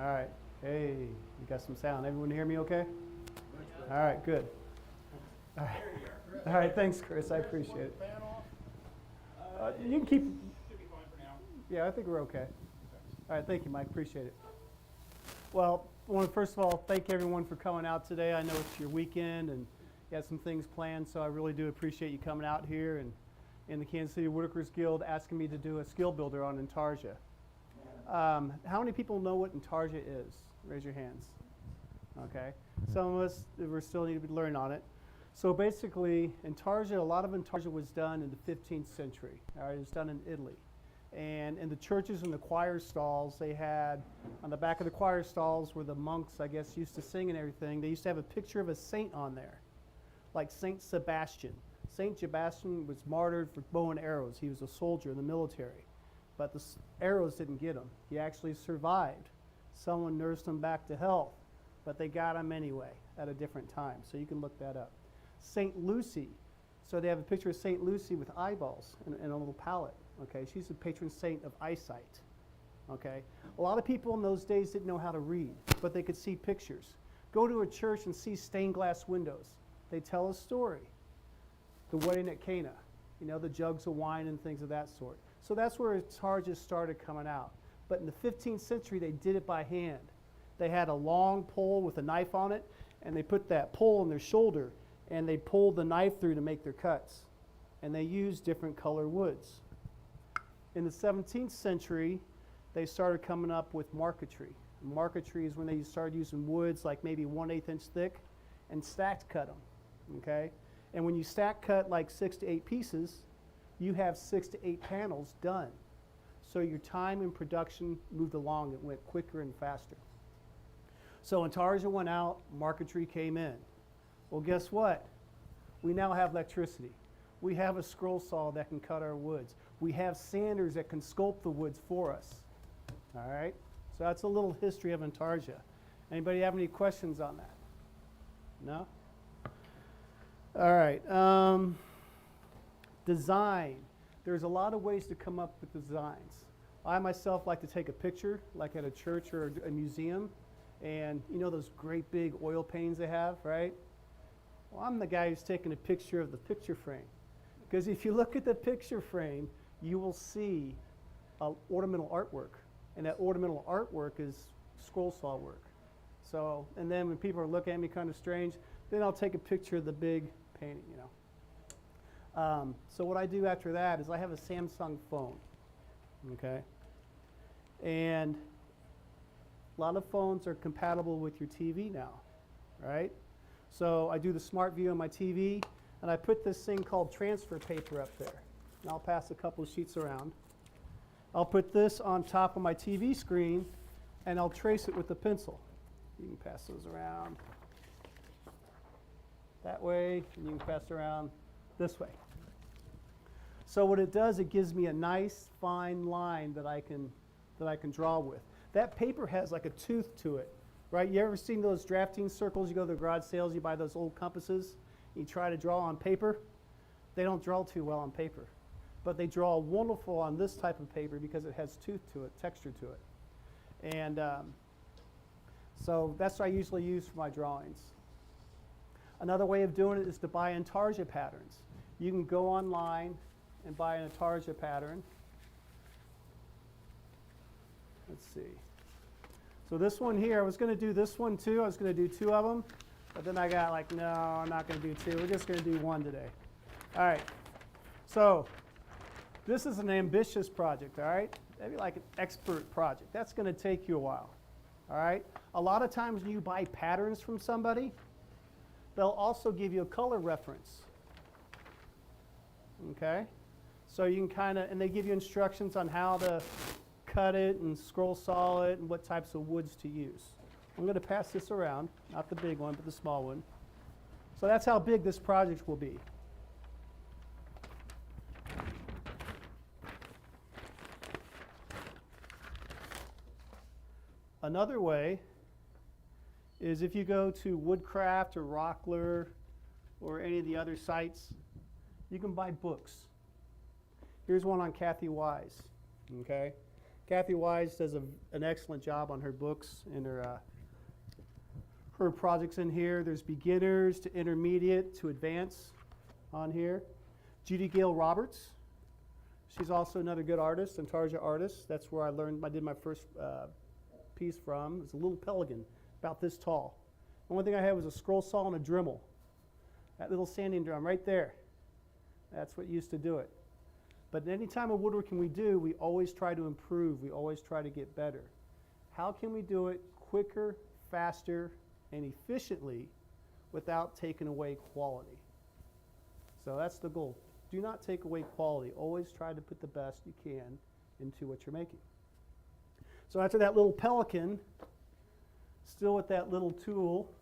All right. Hey, you got some sound. Everyone hear me okay? All right, good. All right. All right, thanks, Chris. I appreciate it. You can keep. Should be fine for now. Yeah, I think we're okay. All right, thank you, Mike. Appreciate it. Well, I want to first of all thank everyone for coming out today. I know it's your weekend and you had some things planned, so I really do appreciate you coming out here and in the Kansas City Woodworkers Guild asking me to do a skill builder on Intarsia. How many people know what Intarsia is? Raise your hands. Okay. Some of us, we're still need to learn on it. So basically, Intarsia, a lot of Intarsia was done in the 15th century. All right, it was done in Italy. And in the churches and the choir stalls, they had, on the back of the choir stalls where the monks, I guess, used to sing and everything, they used to have a picture of a saint on there, like Saint Sebastian. Saint Sebastian was martyred for bow and arrows. He was a soldier in the military. But the arrows didn't get him. He actually survived. Someone nursed him back to health, but they got him anyway at a different time. So you can look that up. Saint Lucy. So they have a picture of Saint Lucy with eyeballs and a little palette. Okay, she's the patron saint of eyesight. Okay, a lot of people in those days didn't know how to read, but they could see pictures. Go to a church and see stained glass windows. They tell a story. The wedding at Cana, you know, the jugs of wine and things of that sort. So that's where Intarsia started coming out. But in the 15th century, they did it by hand. They had a long pole with a knife on it, and they put that pole on their shoulder, and they pulled the knife through to make their cuts. And they used different color woods. In the 17th century, they started coming up with marquetry. Marquetry is when they started using woods like maybe 1/8 inch thick and stacked cut them, okay? And when you stack cut like 6 to 8 pieces, you have 6 to 8 panels done. So your time in production moved along. It went quicker and faster. So Intarsia went out, marquetry came in. Well, guess what? We now have electricity. We have a scroll saw that can cut our woods. We have sanders that can sculpt the woods for us. All right? So that's a little history of Intarsia. Anybody have any questions on that? No? All right. Design. There's a lot of ways to come up with designs. I myself like to take a picture, like at a church or a museum, and you know those great big oil paintings they have, right? Well, I'm the guy who's taking a picture of the picture frame. Because if you look at the picture frame, you will see ornamental artwork. And that ornamental artwork is scroll saw work. So, and then when people are looking at me kind of strange, then I'll take a picture of the big painting, you know. So what I do after that is I have a Samsung phone, okay? And a lot of phones are compatible with your TV now, right? So I do the smart view on my TV, and I put this thing called transfer paper up there. And I'll pass a couple of sheets around. I'll put this on top of my TV screen, and I'll trace it with a pencil. You can pass those around that way, and you can pass around this way. So what it does, it gives me a nice fine line that I can draw with. That paper has like a tooth to it, right? You ever seen those drafting circles? You go to the garage sales, you buy those old compasses, you try to draw on paper. They don't draw too well on paper, but they draw wonderful on this type of paper because it has tooth to it, texture to it. And so that's what I usually use for my drawings. Another way of doing it is to buy Intarsia patterns. You can go online and buy an Intarsia pattern. Let's see. So this one here, I was going to do this one too. I was going to do 2 of them, but then I got like, no, I'm not going to do 2. We're just going to do 1 today. All right. So this is an ambitious project, all right? Maybe like an expert project. That's going to take you a while, all right? A lot of times when you buy patterns from somebody, they'll also give you a color reference, okay? So you can kind of, and they give you instructions on how to cut it and scroll saw it and what types of woods to use. I'm going to pass this around, not the big one, but the small one. So that's how big this project will be. Another way is if you go to Woodcraft or Rockler or any of the other sites, you can buy books. Here's one on Kathy Wise, okay? Kathy Wise does an excellent job on her books and her projects in here. There's beginners to intermediate to advanced on here. Judy Gale Roberts. She's also another good artist, Intarsia artist. That's where I did my first piece from. It's a little pelican, about this tall. The only thing I had was a scroll saw and a Dremel. That little sanding drum right there. That's what used to do it. But any time of woodworking we do, we always try to improve. We always try to get better. How can we do it quicker, faster, and efficiently without taking away quality? So that's the goal. Do not take away quality. Always try to put the best you can into what you're making. So after that little pelican, still with that little tool,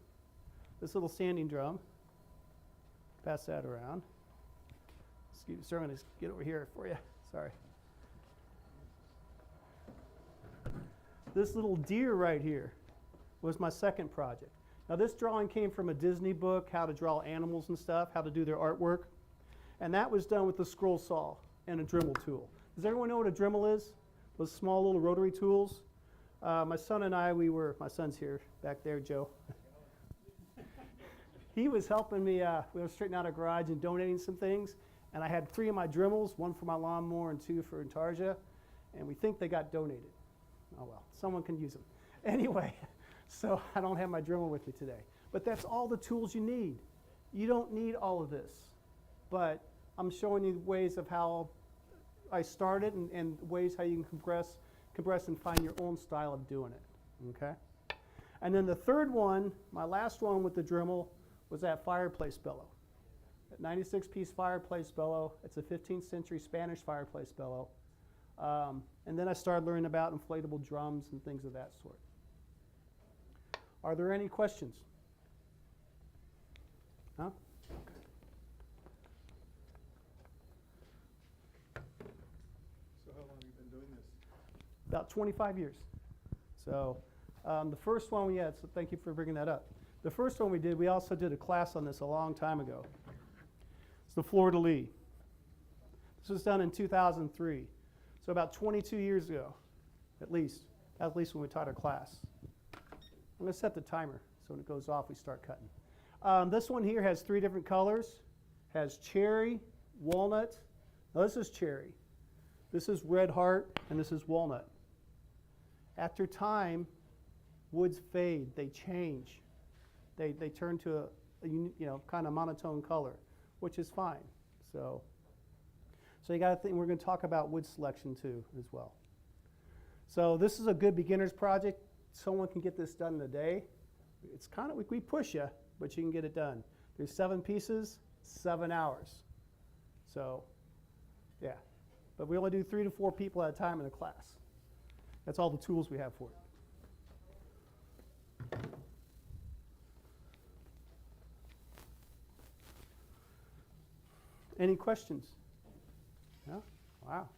this little sanding drum, pass that around. Excuse me, sir, I'm going to get over here for you. Sorry. This little deer right here was my second project. Now this drawing came from a Disney book, how to draw animals and stuff, how to do their artwork. And that was done with a scroll saw and a Dremel tool. Does everyone know what a Dremel is? Those small little rotary tools. My son and I, my son's here back there, Joe. He was helping me, we were straightening out a garage and donating some things. And I had 3 of my Dremels, 1 for my lawnmower and 2 for Intarsia. And we think they got donated. Oh well, someone can use them. Anyway, so I don't have my Dremel with me today. But that's all the tools you need. You don't need all of this. But I'm showing you ways of how I started and ways how you can compress and find your own style of doing it. Okay? And then the third one, my last one with the Dremel, was that fireplace bellow. That 96-piece fireplace bellow. It's a 15th century Spanish fireplace bellow. And then I started learning about inflatable drums and things of that sort. Are there any questions? Huh? So how long have you been doing this? About 25 years. So the first one we had, so thank you for bringing that up. The first one we did, we also did a class on this a long time ago. It's the fleur-de-lis. This was done in 2003. So about 22 years ago, at least when we taught our class. I'm going to set the timer, so when it goes off, we start cutting. This one here has 3 different colors. Has cherry, walnut. Now this is cherry. This is red heart, and this is walnut. After time, woods fade. They change. They turn to a kind of monotone color, which is fine. So you got to think. We're going to talk about wood selection too as well. So this is a good beginner's project. Someone can get this done in a day. It's kind of, we push you, but you can get it done. There's 7 pieces, 7 hours. So, yeah. But we only do 3 to 4 people at a time in a class. That's all the tools we have for it. Any questions? No? Wow.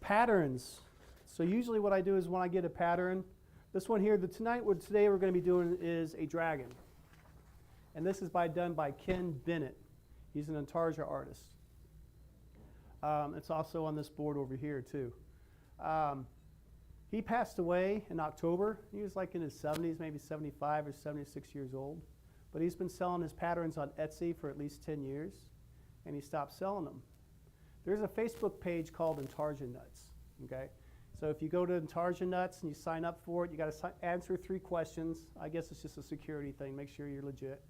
Patterns. So usually what I do is when I get a pattern, this one here, today we're going to be doing is a dragon. And this is done by Ken Bennett. He's an Intarsia artist. It's also on this board over here too. He passed away in October. He was like in his 70s, maybe 75 or 76 years old. But he's been selling his patterns on Etsy for at least 10 years, and he stopped selling them. There's a Facebook page called Intarsia Nuts. Okay? So if you go to Intarsia Nuts and you sign up for it, you got to answer 3 questions. I guess it's just a security thing. Make sure you're legit.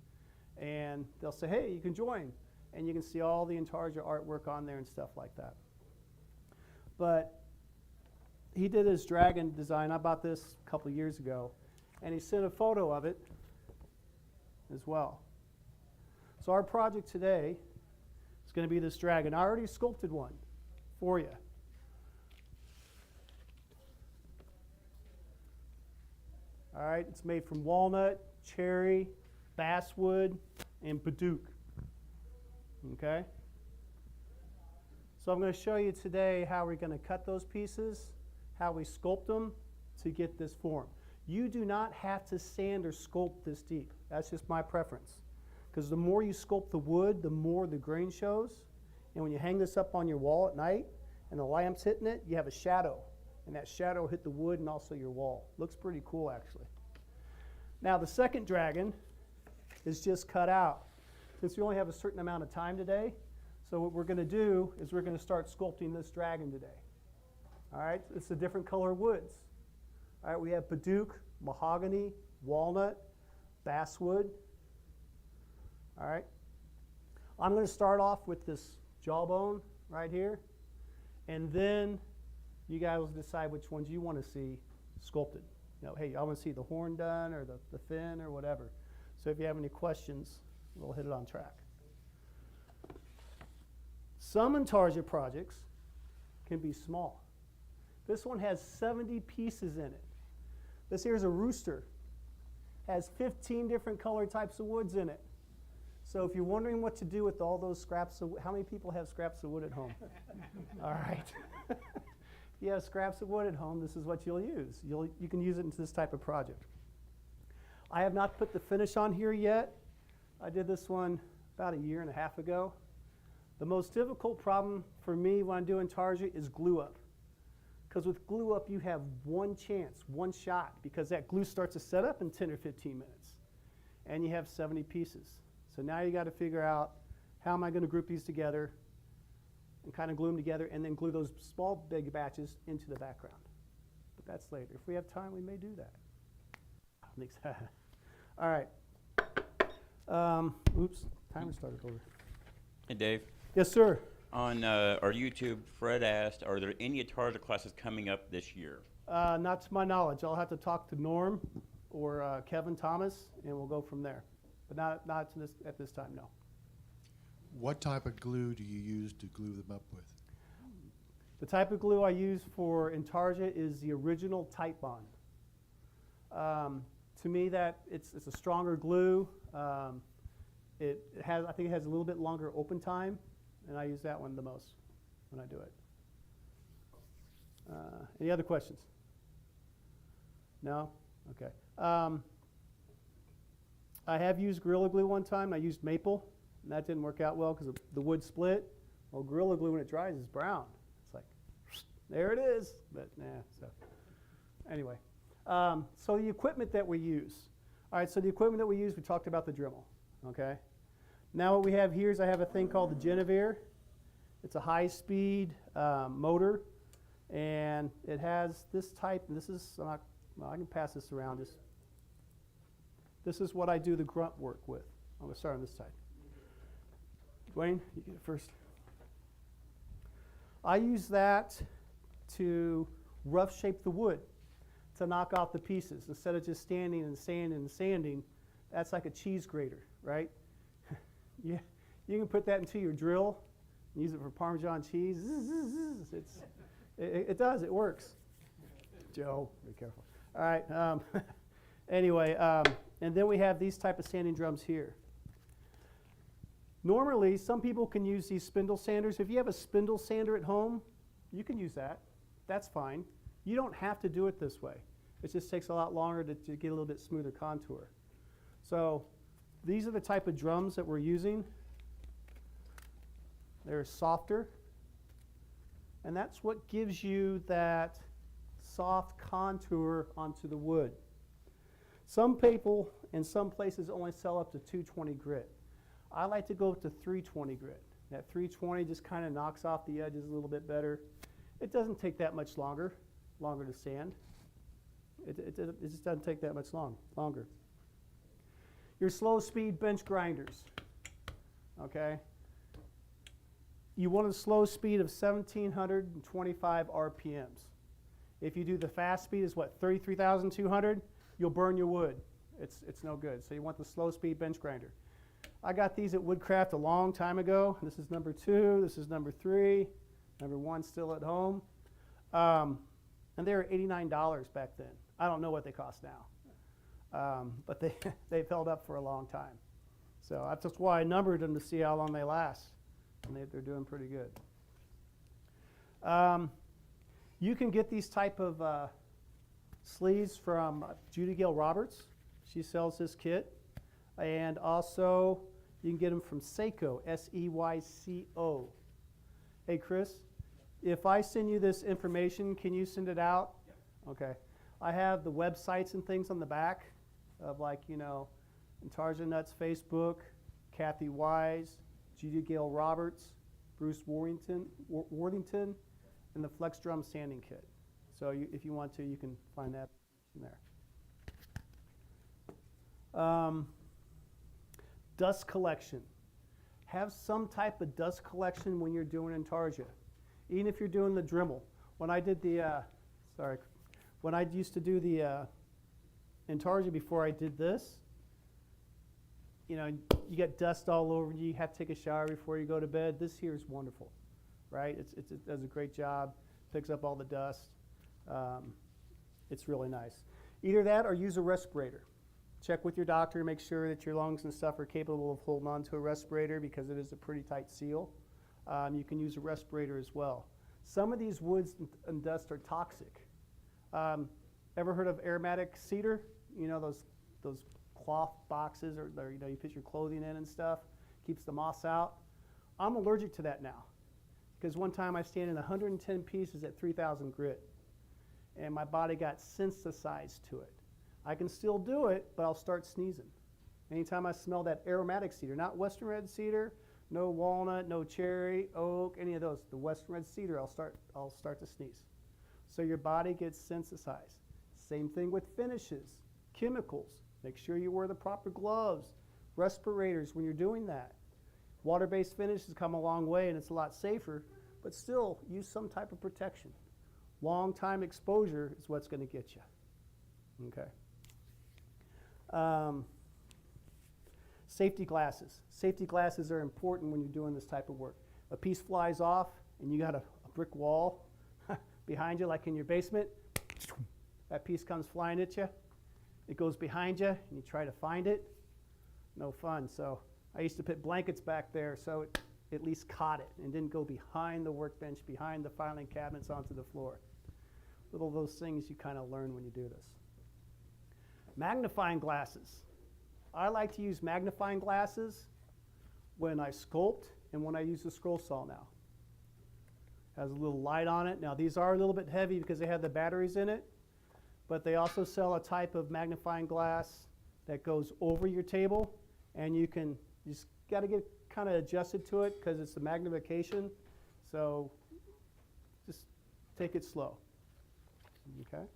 And they'll say, hey, you can join. And you can see all the Intarsia artwork on there and stuff like that. But he did his dragon design. I bought this a couple years ago. And he sent a photo of it as well. So our project today is going to be this dragon. I already sculpted one for you. All right, it's made from walnut, cherry, basswood, and Paduke. Okay? So I'm going to show you today how we're going to cut those pieces, how we sculpt them to get this form. You do not have to sand or sculpt this deep. That's just my preference. Because the more you sculpt the wood, the more the grain shows, And when you hang this up on your wall at night and the lamp's hitting it, you have a shadow. And that shadow will hit the wood and also your wall. Looks pretty cool, actually. Now, the second dragon is just cut out. Since we only have a certain amount of time today, so what we're going to do is we're going to start sculpting this dragon today. All right, it's the different color woods. All right, we have Padauk, mahogany, walnut, basswood. All right, I'm going to start off with this jawbone right here, and then you guys will decide which ones you want to see sculpted. You know, hey, I want to see the horn done or the fin or whatever. So if you have any questions, we'll hit it on track. Some Intarsia projects can be small. This one has 70 pieces in it. This here's a rooster. Has 15 different color types of woods in it. So if you're wondering what to do with all those scraps of wood, how many people have scraps of wood at home? All right. If you have scraps of wood at home, this is what you'll use. You can use it into this type of project. I have not put the finish on here yet. I did this one about 1.5 years ago. The most difficult problem for me when I'm doing Intarsia is glue up. Because with glue up, you have one chance, one shot, because that glue starts to set up in 10 or 15 minutes. And you have 70 pieces. So now you got to figure out, how am I going to group these together and kind of glue them together and then glue those small big batches into the background. But that's later. If we have time, we may do that. All right. Oops, timer started over. Hey, Dave. Yes, sir. On our YouTube, Fred asked, are there any Intarsia classes coming up this year? Not to my knowledge. I'll have to talk to Norm or Kevin Thomas, and we'll go from there. But not at this time, no. What type of glue do you use to glue them up with? The type of glue I use for Intarsia is the original Tight Bond. To me, it's a stronger glue. I think it has a little bit longer open time, and I use that one the most when I do it. Any other questions? No? Okay. I have used Gorilla Glue one time. I used maple, and that didn't work out well because the wood split. Well, Gorilla Glue, when it dries, is brown. It's like, there it is. But, so anyway. So the equipment that we use. All right, so the equipment that we use, we talked about the Dremel, okay? Now what we have here is I have a thing called the Genevieve. It's a high-speed motor, and it has this type, and this is, well, I can pass this around. This is what I do the grunt work with. I'm going to start on this side. Dwayne, you get it first. I use that to rough shape the wood, to knock off the pieces. Instead of just standing and sanding and sanding, that's like a cheese grater, right? You can put that into your drill, use it for Parmesan cheese. It does, it works. Joe, be careful. All right, anyway, and then we have these type of sanding drums here. Normally, some people can use these spindle sanders. If you have a spindle sander at home, you can use that. That's fine. You don't have to do it this way. It just takes a lot longer to get a little bit smoother contour. So these are the type of drums that we're using. They're softer, and that's what gives you that soft contour onto the wood. Some people in some places only sell up to 220 grit. I like to go up to 320 grit. That 320 just kind of knocks off the edges a little bit better. It doesn't take that much longer to sand. It just doesn't take that much longer. Your slow speed bench grinders, okay? You want a slow speed of 1,725 RPMs. If you do the fast speed is what, 33,200? You'll burn your wood. It's no good. So you want the slow speed bench grinder. I got these at Woodcraft a long time ago. This is number 2. This is number 3. Number 1 still at home. And they were $89 back then. I don't know what they cost now. But they've held up for a long time. So that's why I numbered them to see how long they last. And they're doing pretty good. You can get these type of sleeves from Judy Gail Roberts. She sells this kit. And also, you can get them from Seiko, S-E-Y-C-O. Hey, Chris, if I send you this information, can you send it out? Okay. I have the websites and things on the back of, like, you know, Intarsia Nuts Facebook, Kathy Wise, Judy Gale Roberts, Bruce Worthington, and the Flex Drum Sanding Kit. So if you want to, you can find that in there. Dust collection. Have some type of dust collection when you're doing Intarsia. Even if you're doing the Dremel. When I did the, when I used to do the Intarsia before I did this, you know, you get dust all over you. You have to take a shower before you go to bed. This here is wonderful, right? It does a great job, picks up all the dust. It's really nice. Either that or use a respirator. Check with your doctor, make sure that your lungs and stuff are capable of holding on to a respirator because it is a pretty tight seal. You can use a respirator as well. Some of these woods and dust are toxic. Ever heard of aromatic cedar? You know, those cloth boxes or you know, you put your clothing in and stuff, keeps the moss out. I'm allergic to that now because one time I stand in 110 pieces at 3,000 grit and my body got sensitized to it. I can still do it, but I'll start sneezing. Anytime I smell that aromatic cedar, not western red cedar, no walnut, no cherry, oak, any of those, the western red cedar, I'll start to sneeze. So your body gets sensitized. Same thing with finishes, chemicals. Make sure you wear the proper gloves, respirators when you're doing that. Water-based finishes come a long way and it's a lot safer, but still use some type of protection. Long time exposure is what's going to get you. Okay. Safety glasses. Safety glasses are important when you're doing this type of work. A piece flies off and you got a brick wall behind you, like in your basement. That piece comes flying at you. It goes behind you and you try to find it. No fun. So I used to put blankets back there so it at least caught it and didn't go behind the workbench, behind the filing cabinets onto the floor. Little of those things you kind of learn when you do this. Magnifying glasses. I like to use magnifying glasses when I sculpt and when I use the scroll saw now. Has a little light on it. Now these are a little bit heavy because they have the batteries in it, but they also sell a type of magnifying glass that goes over your table and you just got to get kind of adjusted to it because it's the magnification. So just take it slow. Okay.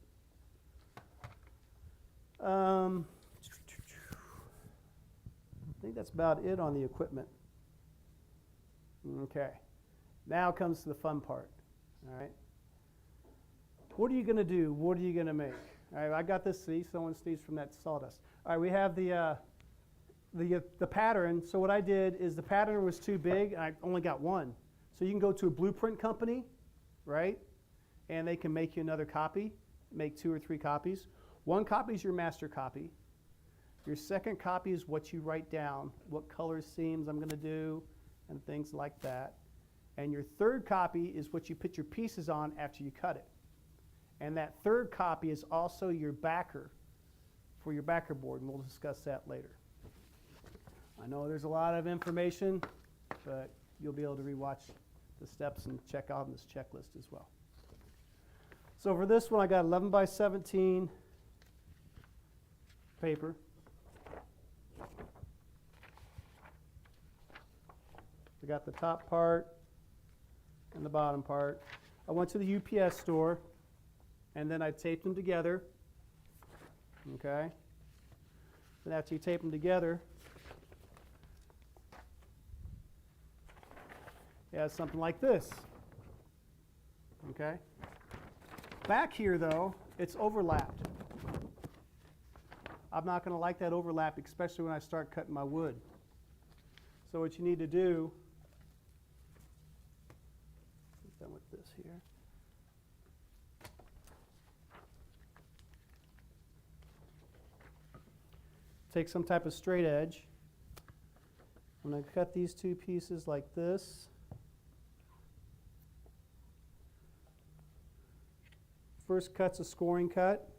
I think that's about it on the equipment. Okay. Now comes to the fun part. All right. What are you going to do? What are you going to make? All right. I got this. See, someone sneezed from that sawdust. All right. We have the pattern. So what I did is the pattern was too big. I only got one. So you can go to a blueprint company, right? And they can make you another copy. Make 2 or 3 copies. One copy is your master copy. Your second copy is what you write down, what color seams I'm going to do, and things like that. And your third copy is what you put your pieces on after you cut it. And that third copy is also your backer for your backer board, and we'll discuss that later. I know there's a lot of information, but you'll be able to rewatch the steps and check out this checklist as well. So for this one, I got 11 by 17 paper. I got the top part and the bottom part. I went to the UPS store and then I taped them together. Okay. Then after you tape them together, you have something like this. Okay. Back here, though, it's overlapped. I'm not going to like that overlap, especially when I start cutting my wood. So what you need to do, get done with this here. Take some type of straight edge. I'm going to cut these 2 pieces like this. First cut's a scoring cut.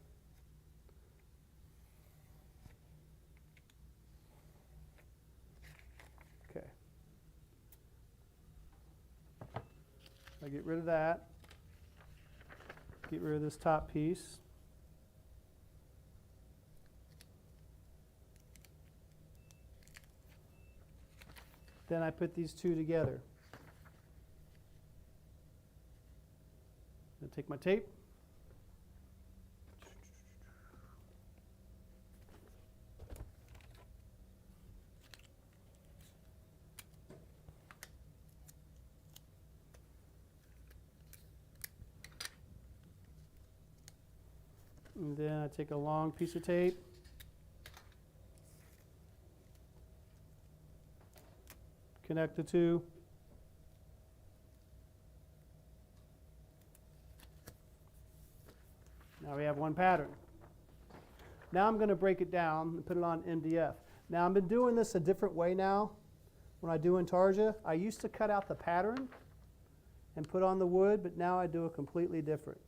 Okay. I get rid of that. Get rid of this top piece. Then I put these two together. I take my tape. And then I take a long piece of tape. Connect the two. Now we have one pattern. Now I'm going to break it down and put it on MDF. Now I've been doing this a different way now. When I do Intarsia, I used to cut out the pattern and put on the wood, but now I do it completely different.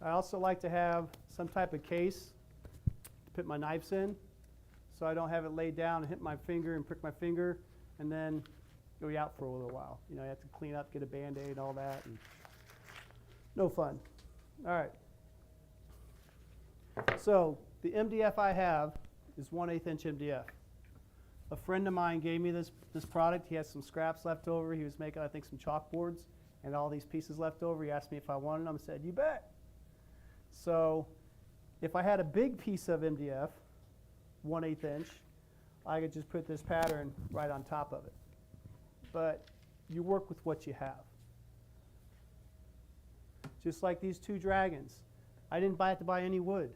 I also like to have some type of case to put my knives in, so I don't have it laid down and hit my finger and prick my finger and then go out for a little while. You know, I have to clean up, get a Band-Aid and all that. And no fun. All right. So the MDF I have is 1/8 inch MDF. A friend of mine gave me this product. He had some scraps left over. He was making, I think, some chalkboards and all these pieces left over. He asked me if I wanted them. I said, you bet. So if I had a big piece of MDF, 1/8 inch, I could just put this pattern right on top of it. But you work with what you have. Just like these two dragons. I didn't have to buy any wood.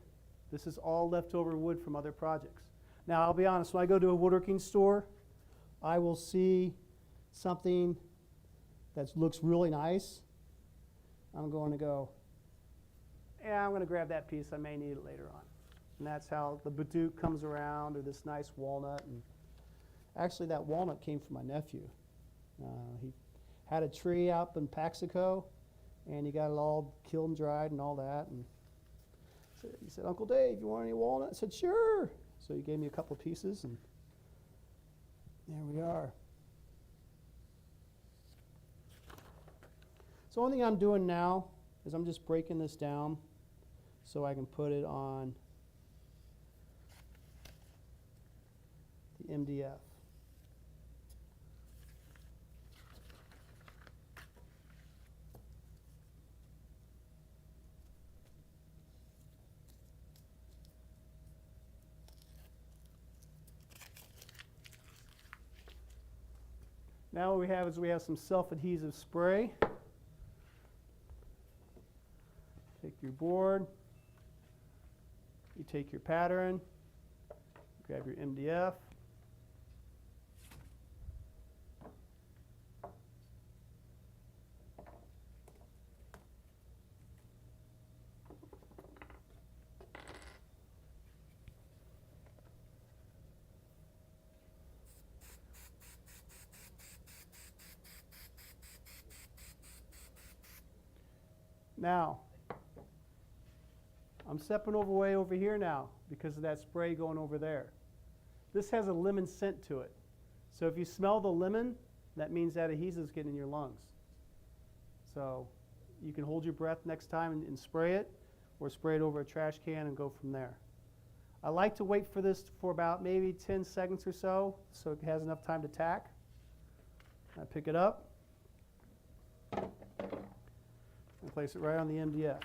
This is all leftover wood from other projects. Now, I'll be honest, when I go to a woodworking store, I will see something that looks really nice. I'm going to go, yeah, I'm going to grab that piece. I may need it later on. And that's how the Badook comes around, or this nice walnut. And actually, that walnut came from my nephew. He had a tree up in Paxico, and he got it all kiln dried and all that. And he said, Uncle Dave, you want any walnut? I said, sure. So he gave me a couple pieces, and there we are. So one thing I'm doing now is I'm just breaking this down so I can put it on the MDF. Now what we have is we have some self-adhesive spray. Take your board, you take your pattern, grab your MDF, now, I'm stepping way over here now because of that spray going over there. This has a lemon scent to it. So if you smell the lemon, that means that adhesive's getting in your lungs. So you can hold your breath next time and spray it, or spray it over a trash can and go from there. I like to wait for this for about maybe 10 seconds or so it has enough time to tack. I pick it up and place it right on the MDF.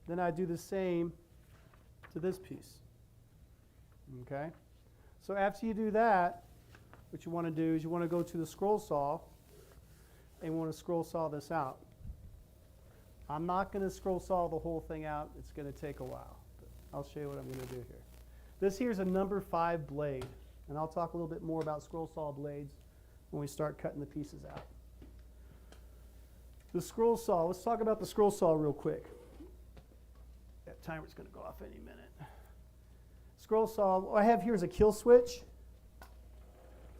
Then I do the same to this piece. Okay? So after you do that, what you want to do is you want to go to the scroll saw and you want to scroll saw this out. I'm not going to scroll saw the whole thing out. It's going to take a while. But I'll show you what I'm going to do here. This here is a number 5 blade, and I'll talk a little bit more about scroll saw blades when we start cutting the pieces out. The scroll saw. Let's talk about the scroll saw real quick. That timer's going to go off any minute. Scroll saw, what I have here is a kill switch.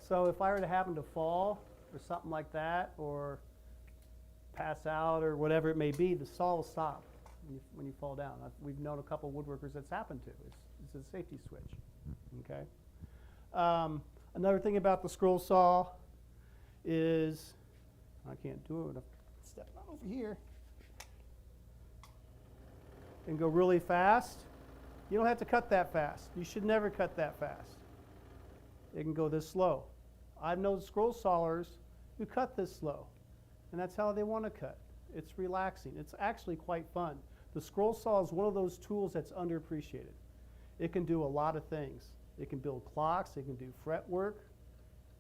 So if I were to happen to fall or something like that, or pass out or whatever it may be, the saw will stop when you fall down. We've known a couple of woodworkers that's happened to. It's a safety switch. Okay. Another thing about the scroll saw is, I can't do it. I'm stepping on over here. And go really fast. You don't have to cut that fast. You should never cut that fast. It can go this slow. I've known scroll sawers who cut this slow, and that's how they want to cut. It's relaxing. It's actually quite fun. The scroll saw is one of those tools that's underappreciated. It can do a lot of things. It can build clocks. It can do fret work.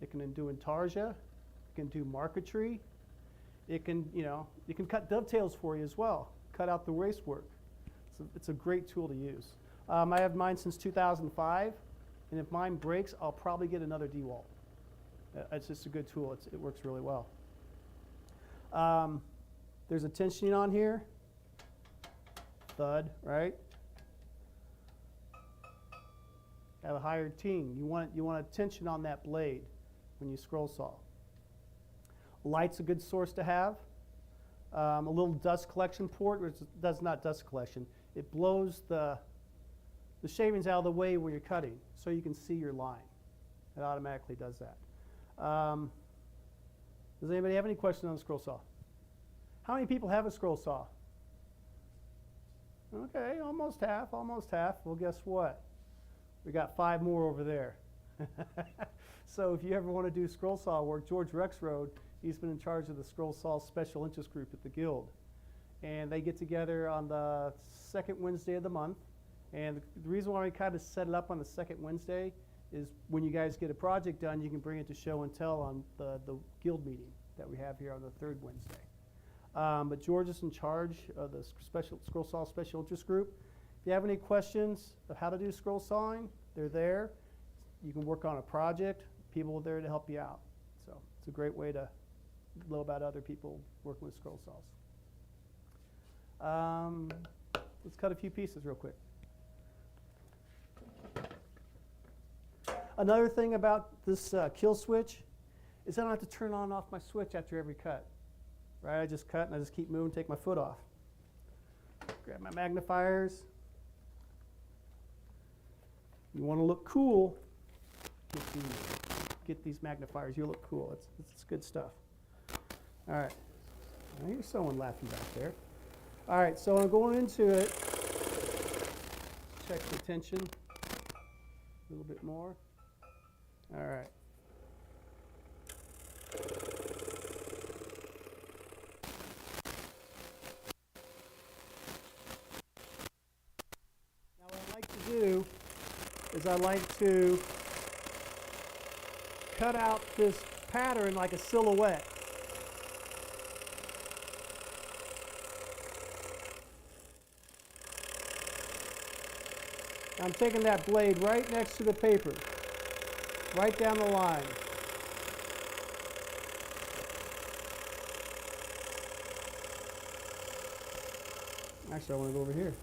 It can do Intarsia. It can do marquetry. It can, you can cut dovetails for you as well. Cut out the waste work. It's a great tool to use. I have mine since 2005, and if mine breaks, I'll probably get another DeWalt. It's just a good tool. It works really well. There's a tensioning on here. Thud, right? Have a higher ting. You want a tension on that blade when you scroll saw. Light's a good source to have. A little dust collection port, which does not dust collection. It blows the shavings out of the way where you're cutting, so you can see your line. It automatically does that. Does anybody have any questions on the scroll saw? How many people have a scroll saw? Okay, almost half, almost half. Well, guess what? We got 5 more over there. So if you ever want to do scroll saw work, George Rexroad, he's been in charge of the scroll saw special interest group at the Guild. And they get together on the second Wednesday of the month. And the reason why we kind of set it up on the second Wednesday is when you guys get a project done, you can bring it to show and tell on the Guild meeting that we have here on the third Wednesday. But George is in charge of the scroll saw special interest group. If you have any questions of how to do scroll sawing, they're there. You can work on a project. People are there to help you out. So it's a great way to know about other people working with scroll saws. Let's cut a few pieces real quick. Another thing about this kill switch is I don't have to turn on and off my switch after every cut. Right? I just cut and I just keep moving, take my foot off. Grab my magnifiers. You want to look cool, get these magnifiers. You look cool. It's good stuff. All right. I hear someone laughing back there. All right, so I'm going into it. Check the tension a little bit more. All right. Now what I like to do is I like to cut out this pattern like a silhouette. I'm taking that blade right next to the paper, right down the line. Actually, I want to go over here.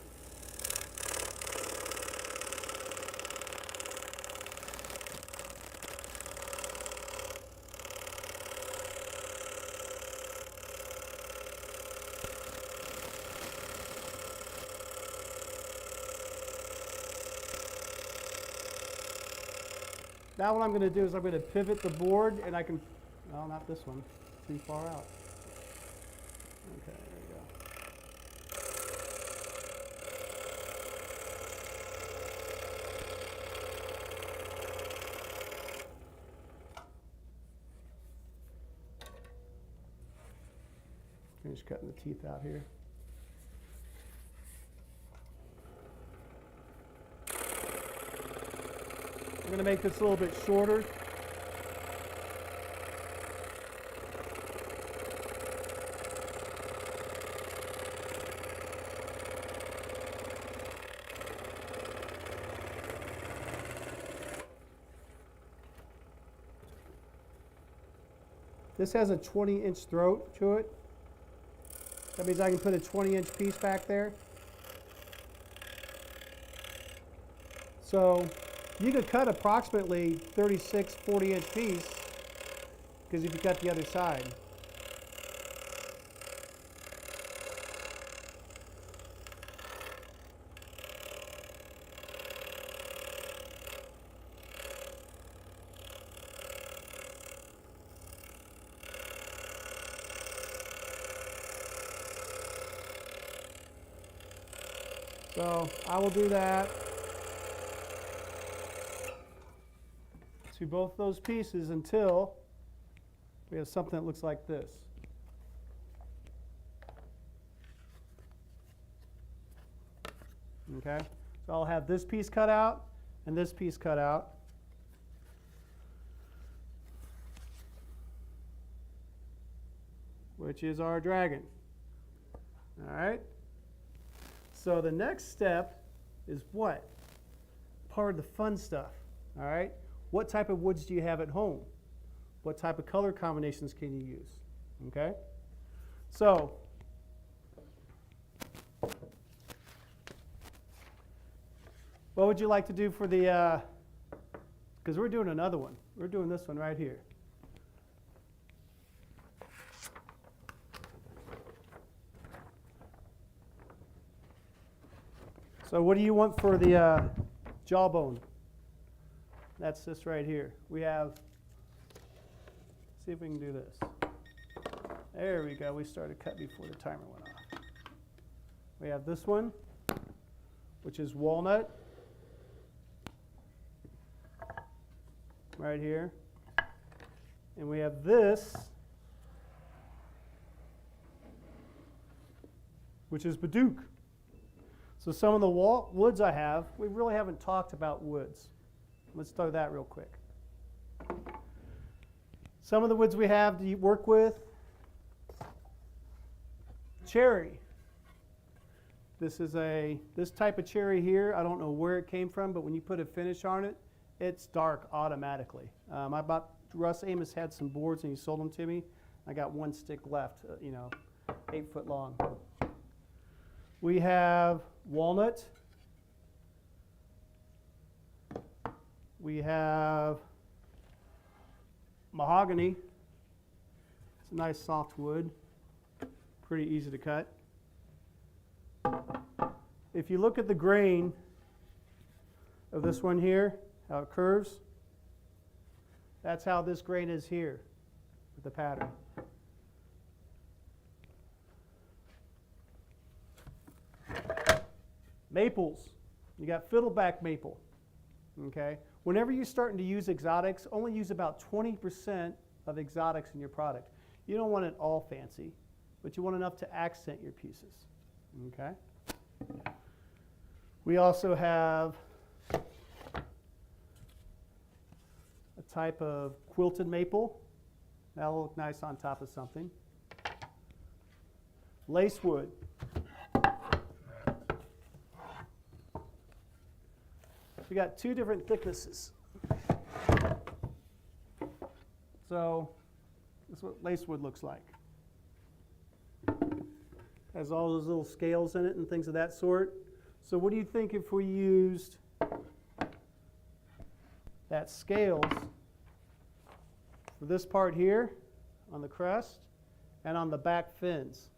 Now what I'm going to do is I'm going to pivot the board, and I can, well, not this one, too far out. Okay, there we go. Finish cutting the teeth out here. I'm going to make this a little bit shorter. This has a 20-inch throat to it. That means I can put a 20-inch piece back there. So you could cut approximately 36, 40-inch piece, because if you cut the other side. So I will do that to both those pieces until we have something that looks like this. Okay, so I'll have this piece cut out and this piece cut out. Which is our dragon. All right. So the next step is what? Part of the fun stuff. All right. What type of woods do you have at home? What type of color combinations can you use? Okay. So what would you like to do for the, because we're doing another one. We're doing this one right here. So what do you want for the jawbone? That's this right here. We have, see if we can do this. There we go. We started cut before the timer went off. We have this one, which is walnut, right here. And we have this, which is Baduke. So some of the woods I have, we really haven't talked about woods. Let's throw that real quick. Some of the woods we have to work with, cherry. This is this type of cherry here. I don't know where it came from, but when you put a finish on it, it's dark automatically. Russ Amos had some boards and he sold them to me. I got one stick left, 8 foot long. We have walnut. We have mahogany. It's a nice soft wood, pretty easy to cut. If you look at the grain of this one here, how it curves, that's how this grain is here with the pattern. Maples, you got fiddleback maple, okay? Whenever you're starting to use exotics, only use about 20% of exotics in your product. You don't want it all fancy, but you want enough to accent your pieces, okay? We also have a type of quilted maple. That'll look nice on top of something. Lacewood. We got 2 different thicknesses. So this is what lacewood looks like. Has all those little scales in it and things of that sort. So what do you think if we used that scales for this part here on the crest and on the back fins?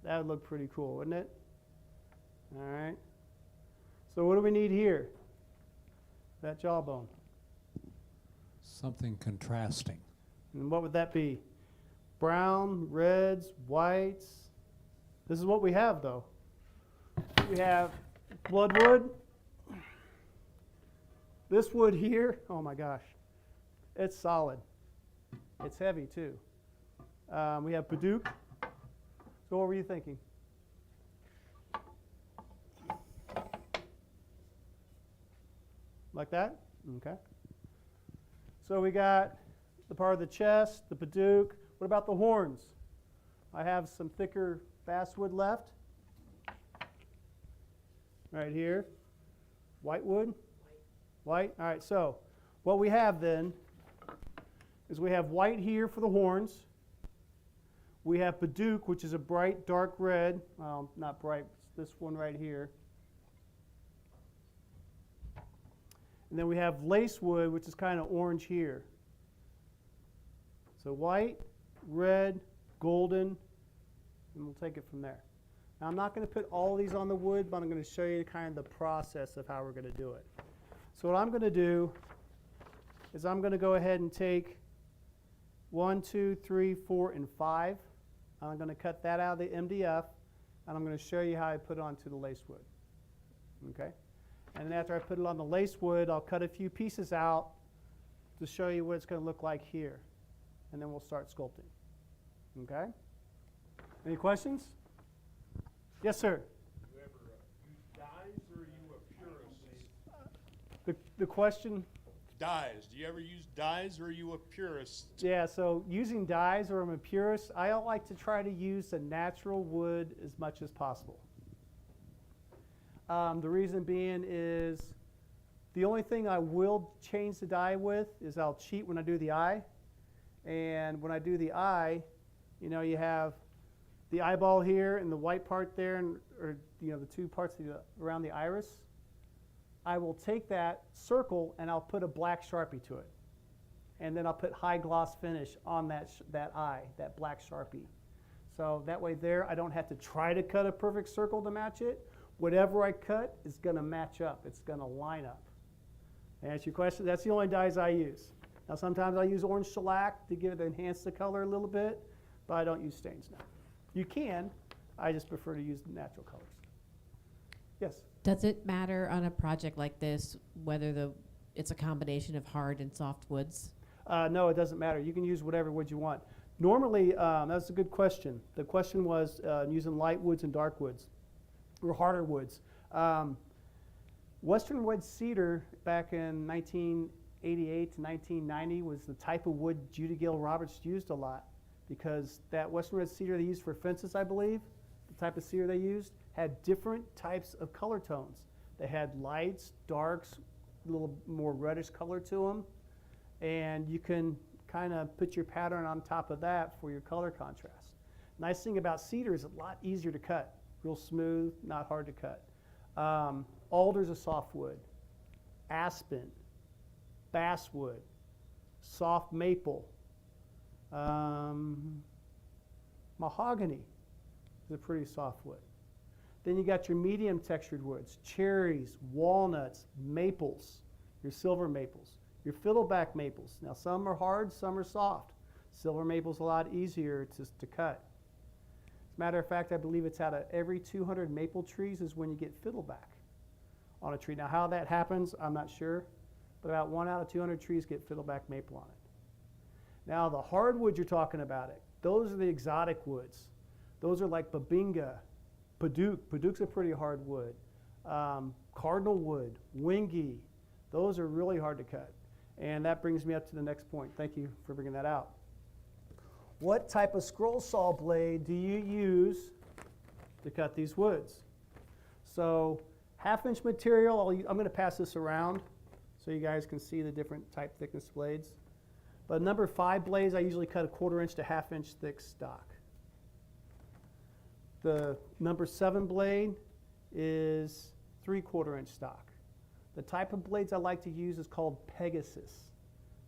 That would look pretty cool, wouldn't it? All right. So what do we need here? That jawbone. Something contrasting. And what would that be? Brown, reds, whites. This is what we have, though. We have bloodwood. This wood here, oh my gosh, it's solid. It's heavy, too. We have Baduke. So what were you thinking? Like that? Okay. So we got the part of the chest, the Baduke. What about the horns? I have some thicker basswood left. Right here. Whitewood? White. All right, so what we have then is we have white here for the horns. We have Baduke, which is a bright dark red. Well, not bright, it's this one right here. And then we have Lacewood, which is kind of orange here. So white, red, golden, and we'll take it from there. Now I'm not going to put all these on the wood, but I'm going to show you kind of the process of how we're going to do it. So what I'm going to do is I'm going to go ahead and take 1, 2, 3, 4, and 5. I'm going to cut that out of the MDF, and I'm going to show you how I put it onto the lacewood. Okay? And then after I put it on the lacewood, I'll cut a few pieces out to show you what it's going to look like here. And then we'll start sculpting. Okay? Any questions? Yes, sir. Do you ever use dyes or are you a purist? The question? Dyes. Do you ever use dyes or are you a purist? Yeah, so using dyes, or I'm a purist, I like to try to use the natural wood as much as possible. The reason being is the only thing I will change the dye with is I'll cheat when I do the eye. And when I do the eye, you know, you have the eyeball here and the white part there, and, or you know, the two parts around the iris. I will take that circle and I'll put a black Sharpie to it. And then I'll put high gloss finish on that eye, that black Sharpie. So that way there, I don't have to try to cut a perfect circle to match it. Whatever I cut is going to match up. It's going to line up. To answer your question, that's the only dyes I use. Now sometimes I use orange shellac to enhance the color a little bit, but I don't use stains now. You can, I just prefer to use the natural colors. Yes? Does it matter on a project like this whether it's a combination of hard and soft woods? No, it doesn't matter. You can use whatever wood you want. Normally, that's a good question. The question was using light woods and dark woods, or harder woods. Western red cedar back in 1988 to 1990 was the type of wood Judy Gill Roberts used a lot, because that Western red cedar they used for fences, I believe, the type of cedar they used, had different types of color tones. They had lights, darks, a little more reddish color to them, and you can kind of put your pattern on top of that for your color contrast. Nice thing about cedar is a lot easier to cut, real smooth, not hard to cut. Alder's a soft wood. Aspen, basswood, soft maple, mahogany is a pretty soft wood. Then you got your medium textured woods, cherries, walnuts, maples, your silver maples, your fiddleback maples. Now some are hard, some are soft. Silver maple's a lot easier to cut. As a matter of fact, I believe it's out of every 200 maple trees is when you get fiddleback on a tree. Now how that happens, I'm not sure, but about 1 out of 200 trees get fiddleback maple on it. Now the hardwood you're talking about, those are the exotic woods. Those are like babinga, Paduke. Paduke's a pretty hard wood. Cardinal wood, wingy, those are really hard to cut. And that brings me up to the next point. Thank you for bringing that out. What type of scroll saw blade do you use to cut these woods? So 1/2 inch material, I'm going to pass this around so you guys can see the different type thickness blades. But number 5 blades, I usually cut a 1/4 inch to 1/2 inch thick stock. The number 7 blade is 3/4 inch stock. The type of blades I like to use is called Pegasus,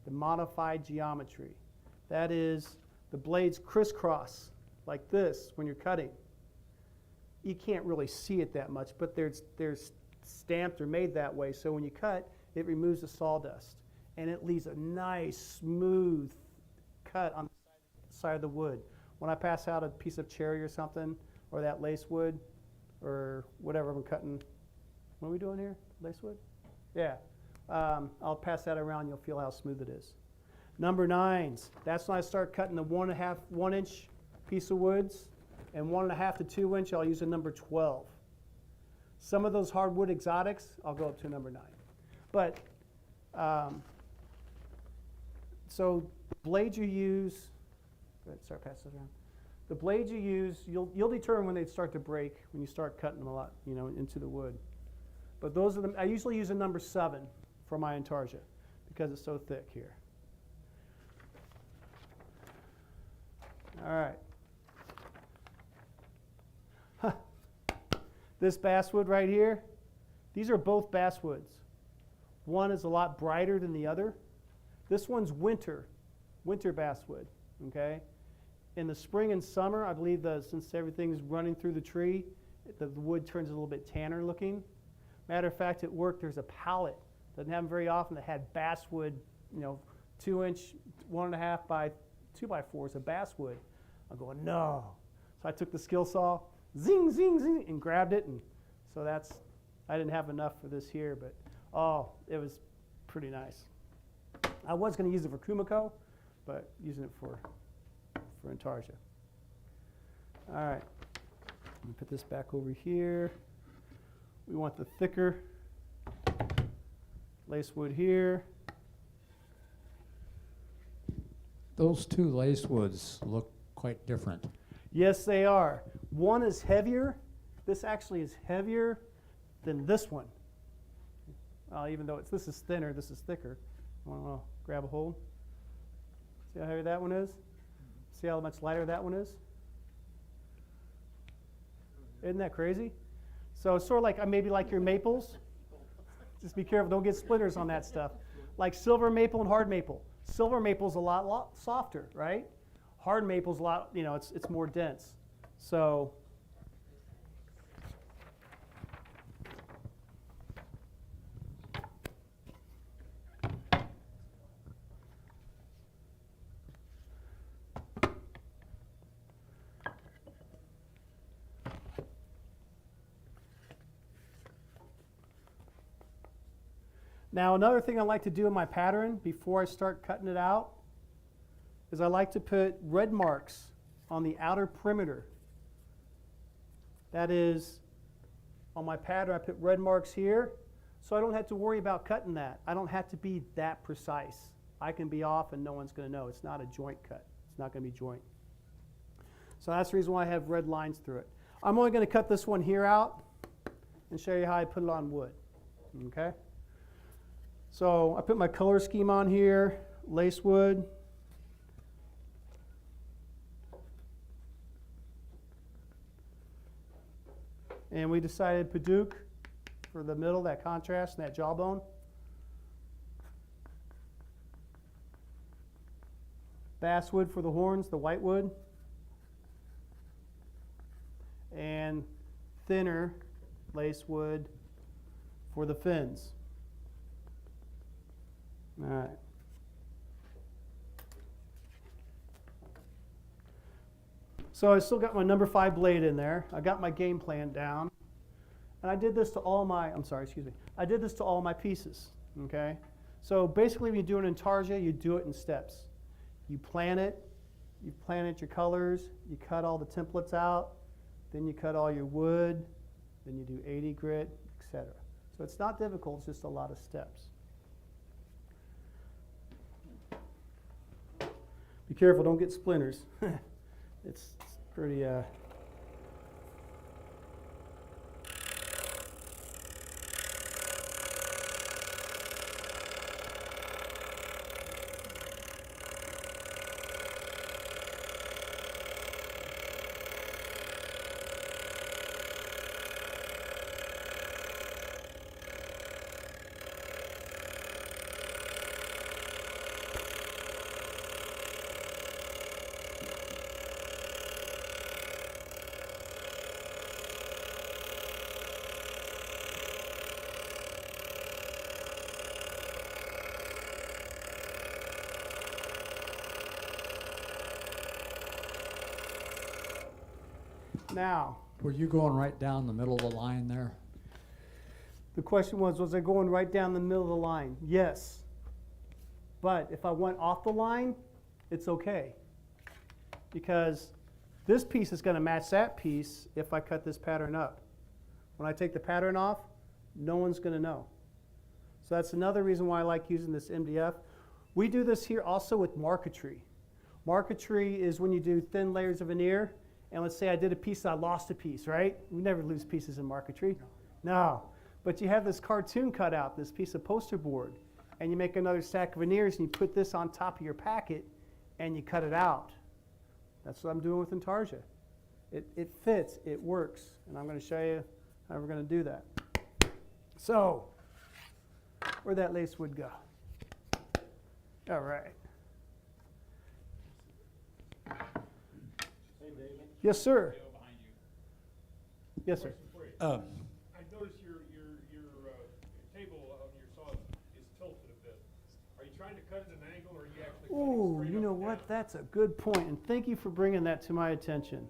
the modified geometry. That is, the blades crisscross like this when you're cutting. You can't really see it that much, but they're stamped or made that way, so when you cut, it removes the sawdust, and it leaves a nice, smooth cut on the side of the wood. When I pass out a piece of cherry or something, or that lace wood, or whatever I'm cutting, what are we doing here? Lace wood? Yeah. I'll pass that around, you'll feel how smooth it is. Number 9s, that's when I start cutting the 1 inch piece of woods, and 1.5 to 2 inch, I'll use a number 12. Some of those hardwood exotics, I'll go up to number 9. But, so the blades you use, go ahead, start passing this around. The blades you use, you'll determine when they start to break, when you start cutting them a lot, you know, into the wood. But those are the, I usually use a number 7 for my Intarsia because it's so thick here. All right. This basswood right here, these are both basswoods. One is a lot brighter than the other. This one's winter basswood, okay? In the spring and summer, I believe since everything's running through the tree, the wood turns a little bit tanner looking. Matter of fact, at work, there's a pallet, doesn't have them very often, that had basswood, 2-inch, 1.5 by 2x4s of basswood. I'm going, no. So I took the skill saw, zing, zing, zing, and grabbed it, and so I didn't have enough for this here, but it was pretty nice. I was going to use it for Kumiko, but using it for Intarsia. All right, let me put this back over here. We want the thicker lace wood here. Those two lace woods look quite different. Yes, they are. One is heavier. This actually is heavier than this one. Even though this is thinner, this is thicker. I want to grab a hold. See how heavy that one is? See how much lighter that one is? Isn't that crazy? So it's sort of like maybe like your maples. Just be careful, don't get splinters on that stuff. Like silver maple and hard maple. Silver maple's a lot softer, right? Hard maple's a lot, it's more dense. So now, another thing I like to do in my pattern before I start cutting it out is I like to put red marks on the outer perimeter. That is, on my pattern, I put red marks here, so I don't have to worry about cutting that. I don't have to be that precise. I can be off and no one's going to know. It's not a joint cut. It's not going to be joint. So that's the reason why I have red lines through it. I'm only going to cut this one here out and show you how I put it on wood. Okay? So I put my color scheme on here, lace wood. And we decided Paduke for the middle, that contrast and that jawbone. Basswood for the horns, the white wood. And thinner lace wood for the fins. All right. So I still got my number 5 blade in there. I got my game plan down. And I did this to all my, I did this to all my pieces, okay? So basically when you do an Intarsia, you do it in steps. You plan it your colors, you cut all the templates out, then you cut all your wood, then you do 80 grit, etc. So it's not difficult, it's just a lot of steps. Be careful, don't get splinters. It's pretty, now, Were you going right down the middle of the line there? the question was I going right down the middle of the line? Yes. But if I went off the line, it's okay. Because this piece is going to match that piece if I cut this pattern up. When I take the pattern off, no one's going to know. So that's another reason why I like using this MDF. We do this here also with marquetry. Marquetry is when you do thin layers of veneer. And let's say I did a piece, I lost a piece, right? We never lose pieces in marquetry. No. But you have this cartoon cut out, this piece of poster board, and you make another stack of veneers and you put this on top of your packet and you cut it out. That's what I'm doing with Intarsia. It fits, it works, and I'm going to show you how we're gonna do that. So, where'd that lace wood go? All right. Yes, sir. Yes, sir. Question for you. Uh, I noticed your table on your saw is tilted a bit. Are you trying to cut at an angle, or are you actually cutting Ooh, straight you up know and what? down? That's a good point, and thank you for bringing that to my attention.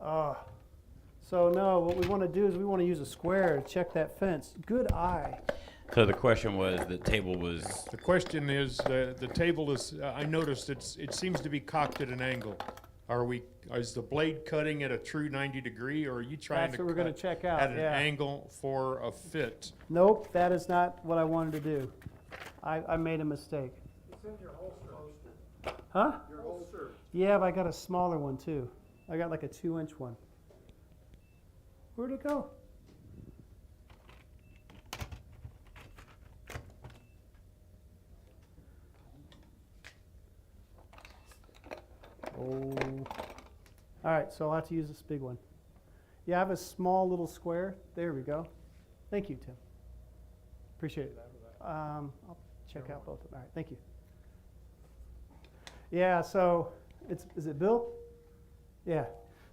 So no, what we want to do is we want to use a square to check that fence. Good eye. So the question was, the table was, The question is, the table is, I noticed it seems to be cocked at an angle. Is the blade cutting at a true 90 degree, or are you trying That's to what we're gonna cut check out, at an yeah. angle for a fit? Nope, that is not what I wanted to do. I made a mistake. It's in your holster. Huh? Your holster. Yeah, but I got a smaller one too. I got like a 2-inch one. Where'd it go? Oh. All right, so I'll have to use this big one. Yeah, I have a small little square. There we go. Thank you, Tim. Appreciate it. I'll check out both of them. All right, thank you. Yeah, so is it Bill? Yeah.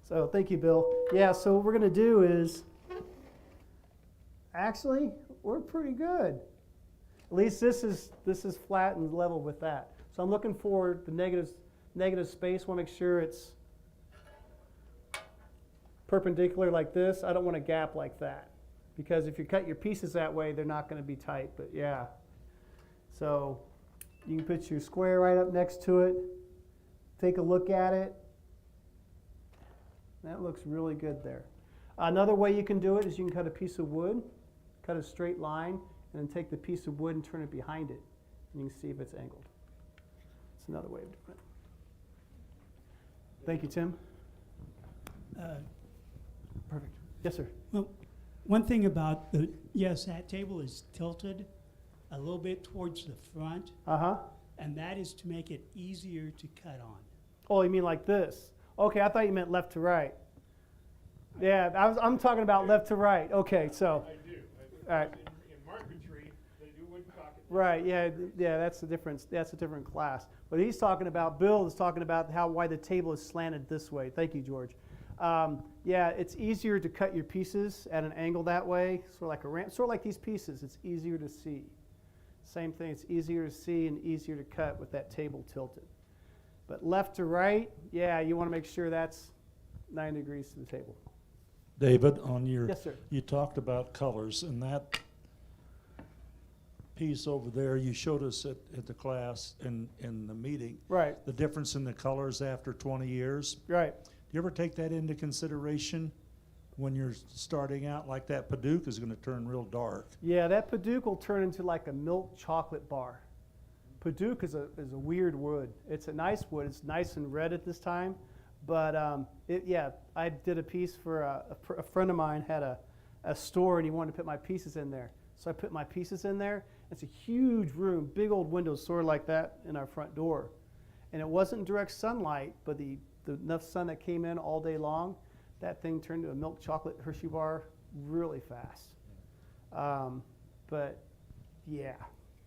So thank you, Bill. Yeah, so what we're going to do is, actually, we're pretty good. At least this is flat and level with that. So I'm looking for the negative space. Want to make sure it's perpendicular like this. I don't want a gap like that, because if you cut your pieces that way, they're not going to be tight. But yeah, so you can put your square right up next to it. Take a look at it. That looks really good there. Another way you can do it is you can cut a piece of wood, cut a straight line, and then take the piece of wood and turn it behind it. And you can see if it's angled. It's another way of doing it. Thank you, Tim. Perfect. Yes, sir. Well, one thing about yes, that table is tilted a little bit towards the front, Uh-huh. and that is to make it easier to cut on. Oh, you mean like this? Okay, I thought you meant left to right. Yeah, I'm talking about left to right. Okay, so, I do. all right. In marquetry, they do wood cock it. Right, yeah, that's the difference. That's a different class. What he's talking about, Bill is talking about why the table is slanted this way. Thank you, George. Yeah, it's easier to cut your pieces at an angle that way, sort of like a ramp, sort of like these pieces. It's easier to see. Same thing, it's easier to see and easier to cut with that table tilted. But left to right, yeah, you want to make sure that's 90 degrees to the table. David, on your, Yes, sir. you talked about colors, and that piece over there, you showed us at the class in the meeting, Right, the difference in the colors after 20 years. right. Do you ever take that into consideration when you're starting out? Like that Paducah is going to turn real dark. Yeah, that Paducah will turn into like a milk chocolate bar. Paducah is a weird wood. It's a nice wood. It's nice and red at this time. But yeah, I did a piece for a friend of mine had a store, and he wanted to put my pieces in there. So I put my pieces in there. It's a huge room, big old windows, sort of like that in our front door. And it wasn't direct sunlight, but the enough sun that came in all day long, that thing turned to a milk chocolate Hershey bar really fast. But yeah,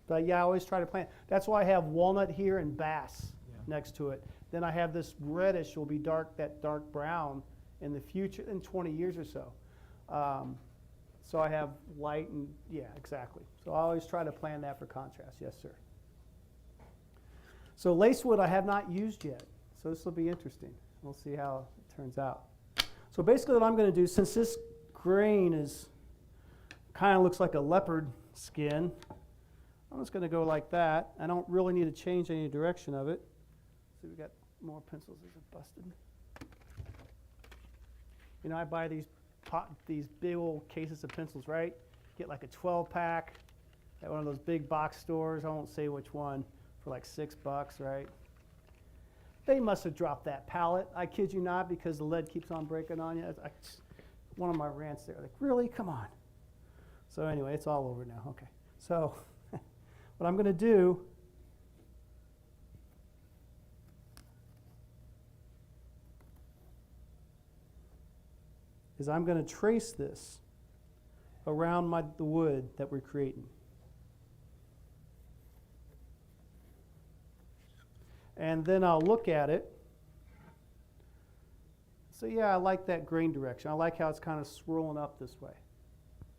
I always try to plant. That's why I have walnut here and bass next to it. Then I have this reddish, will be that dark brown in the future, in 20 years or so. So I have light and, yeah, exactly. So I always try to plan that for contrast. Yes, sir. So lacewood I have not used yet. So this will be interesting. We'll see how it turns out. So basically what I'm going to do, since this grain is kind of looks like a leopard skin, I'm just going to go like that. I don't really need to change any direction of it. See, we got more pencils. These are busted. You know, I buy these big old cases of pencils, right? Get like a 12-pack at one of those big box stores. I won't say which one, for like $6, right? They must have dropped that pallet. I kid you not, because the lead keeps on breaking on you. One of my rants there, like, really? Come on. So anyway, it's all over now. Okay. So what I'm going to do is I'm going to trace this around the wood that we're creating. And then I'll look at it. So yeah, I like that grain direction. I like how it's kind of swirling up this way.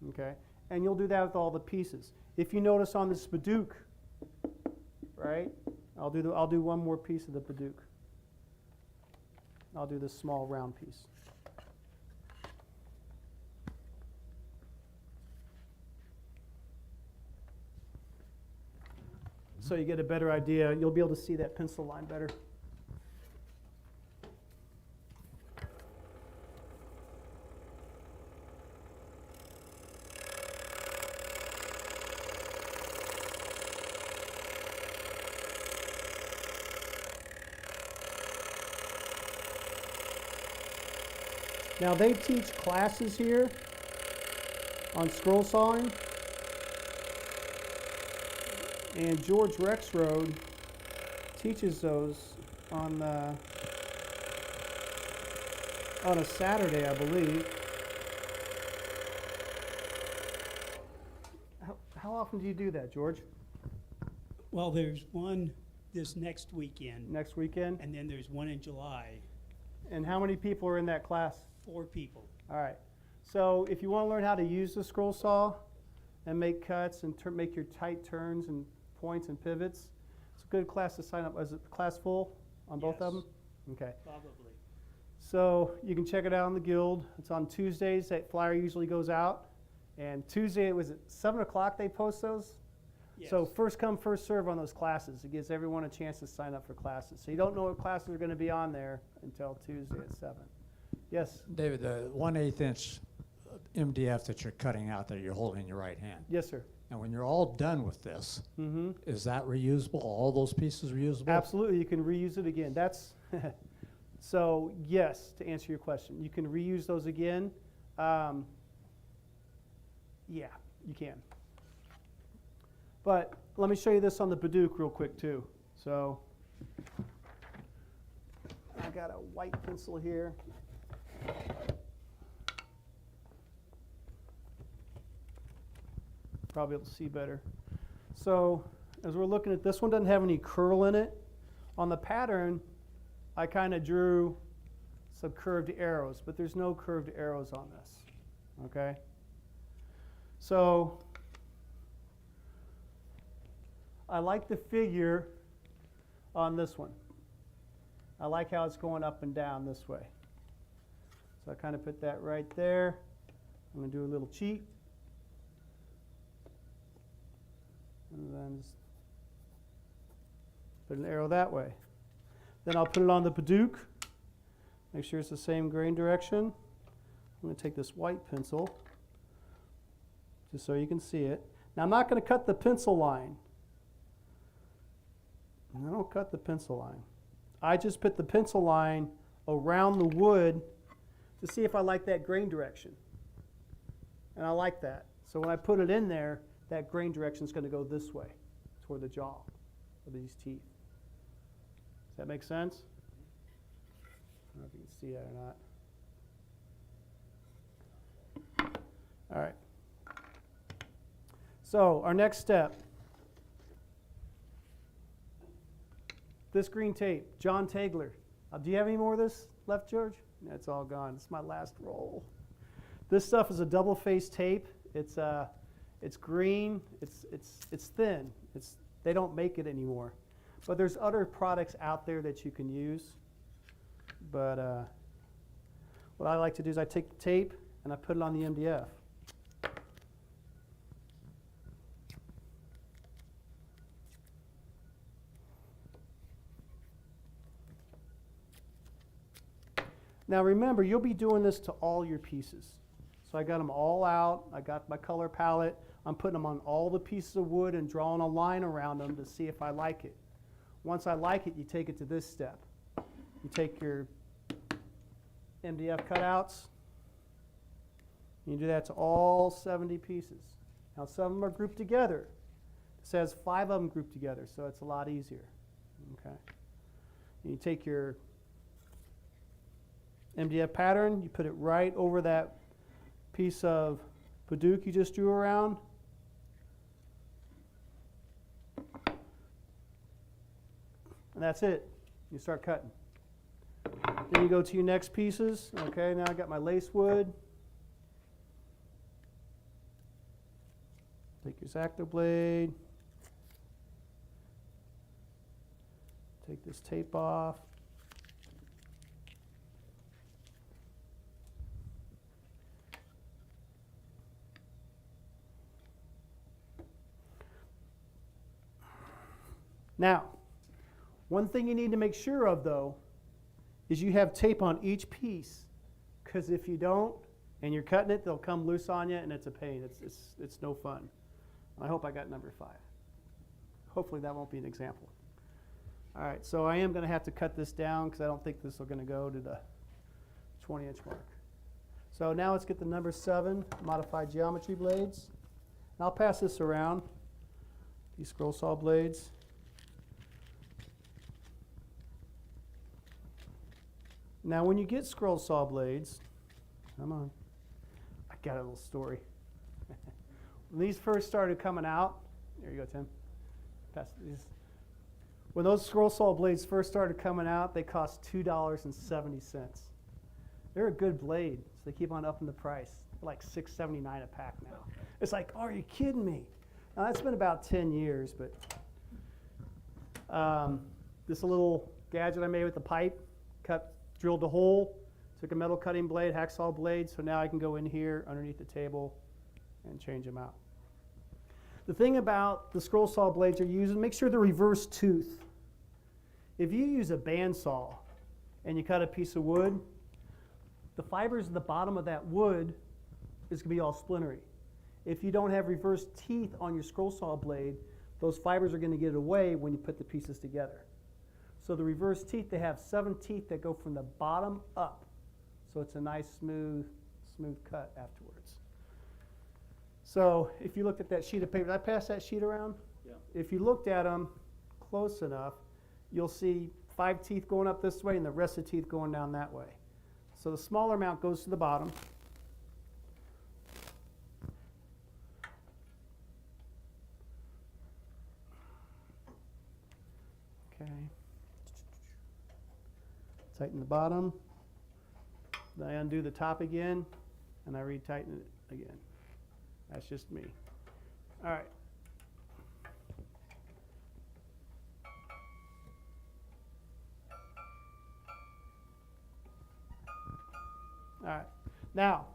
Okay? And you'll do that with all the pieces. If you notice on this Badook, right? I'll do one more piece of the Badook. I'll do this small round piece. So you get a better idea. You'll be able to see that pencil line better. Now they teach classes here on scroll sawing. And George Rexroad teaches those on a Saturday, I believe. How often do you do that, George? Well, there's one this next weekend, Next weekend? and then there's one in July. And how many people are in that class? 4 people. All right. So if you want to learn how to use the scroll saw and make cuts and make your tight turns and points and pivots, it's a good class to sign up. Is it the class full on both of Yes. them? Okay. Probably. So you can check it out on the Guild. It's on Tuesdays. That flyer usually goes out. And Tuesday, was it 7 o'clock they post those? Yes. So first come, first serve on those classes. It gives everyone a chance to sign up for classes. So you don't know what classes are going to be on there until Tuesday at 7. Yes? David, the 1/8 inch MDF that you're cutting out that you're holding in your right hand, Yes, sir. and when you're all done with this, Mm-hmm. is that reusable? All those pieces reusable? Absolutely, you can reuse it again. That's so yes, to answer your question, you can reuse those again. Yeah, you can. But let me show you this on the Badook real quick too. So I got a white pencil here. Probably able to see better. So as we're looking at this one, doesn't have any curl in it. On the pattern, I kind of drew some curved arrows, but there's no curved arrows on this. Okay? So I like the figure on this one. I like how it's going up and down this way. So I kind of put that right there. I'm going to do a little cheat. And then just put an arrow that way. Then I'll put it on the Badook. Make sure it's the same grain direction. I'm going to take this white pencil just so you can see it. Now I'm not going to cut the pencil line. I don't cut the pencil line. I just put the pencil line around the wood to see if I like that grain direction. And I like that. So when I put it in there, that grain direction is going to go this way toward the jaw of these teeth. Does that make sense? I don't know if you can see that or not. All right. So our next step. This green tape, John Tagler. Do you have any more of this left, George? That's all gone. It's my last roll. This stuff is a double-faced tape. It's green. It's thin. They don't make it anymore. But there's other products out there that you can use. But what I like to do is I take the tape and I put it on the MDF. Now remember, you'll be doing this to all your pieces. So I got them all out. I got my color palette. I'm putting them on all the pieces of wood and drawing a line around them to see if I like it. Once I like it, you take it to this step. You take your MDF cutouts. You do that to all 70 pieces. Now some of them are grouped together. This has 5 of them grouped together, so it's a lot easier. Okay. And you take your MDF pattern, you put it right over that piece of Paduke you just drew around. And that's it. You start cutting. Then you go to your next pieces. Okay, now I got my lace wood. Take your X-Acto blade. Take this tape off. Now, one thing you need to make sure of though is you have tape on each piece, because if you don't and you're cutting it, they'll come loose on you and it's a pain. It's no fun. I hope I got number 5. Hopefully that won't be an example. All right, so I am going to have to cut this down because I don't think this is going to go to the 20-inch mark. So now let's get the number 7 modified geometry blades. And I'll pass this around, these scroll saw blades. Now when you get scroll saw blades, come on, I got a little story. When these first started coming out, there you go, Tim. Pass these. When those scroll saw blades first started coming out, they cost $2.70. They're a good blade, so they keep on upping the price. They're like $6.79 a pack now. It's like, oh, are you kidding me? Now that's been about 10 years, but this little gadget I made with the pipe, drilled a hole, took a metal cutting blade, hacksaw blade, so now I can go in here underneath the table and change them out. The thing about the scroll saw blades you're using, make sure they're reverse tooth. If you use a bandsaw and you cut a piece of wood, the fibers at the bottom of that wood is going to be all splintery. If you don't have reverse teeth on your scroll saw blade, those fibers are going to get away when you put the pieces together. So the reverse teeth, they have 7 teeth that go from the bottom up. So it's a nice smooth cut afterwards. So if you looked at that sheet of paper, did I pass that sheet around? Yeah. If you looked at them close enough, you'll see 5 teeth going up this way and the rest of the teeth going down that way. So the smaller amount goes to the bottom. Okay. Tighten the bottom. Then I undo the top again, and I retighten it again. That's just me. All right. All right. Now,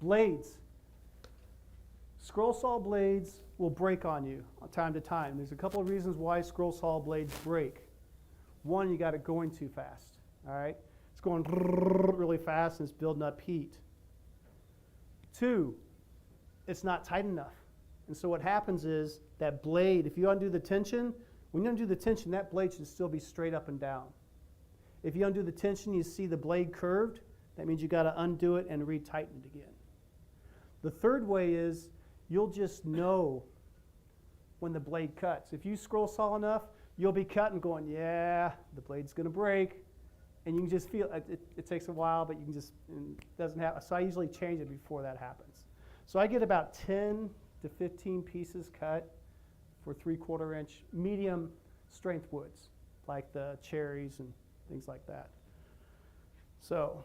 blades. Scroll saw blades will break on you from time to time. There's a couple of reasons why scroll saw blades break. One, you got it going too fast. All right? It's going really fast and it's building up heat. 2, it's not tight enough. And so what happens is that blade, if you undo the tension, when you undo the tension, that blade should still be straight up and down. If you undo the tension, you see the blade curved, that means you got to undo it and retighten it again. The third way is you'll just know when the blade cuts. If you scroll saw enough, you'll be cutting going, yeah, the blade's going to break. And you can just feel it takes a while, but you can just, it doesn't happen. So I usually change it before that happens. So I get about 10 to 15 pieces cut for 3/4 inch medium strength woods, like the cherries and things like that. So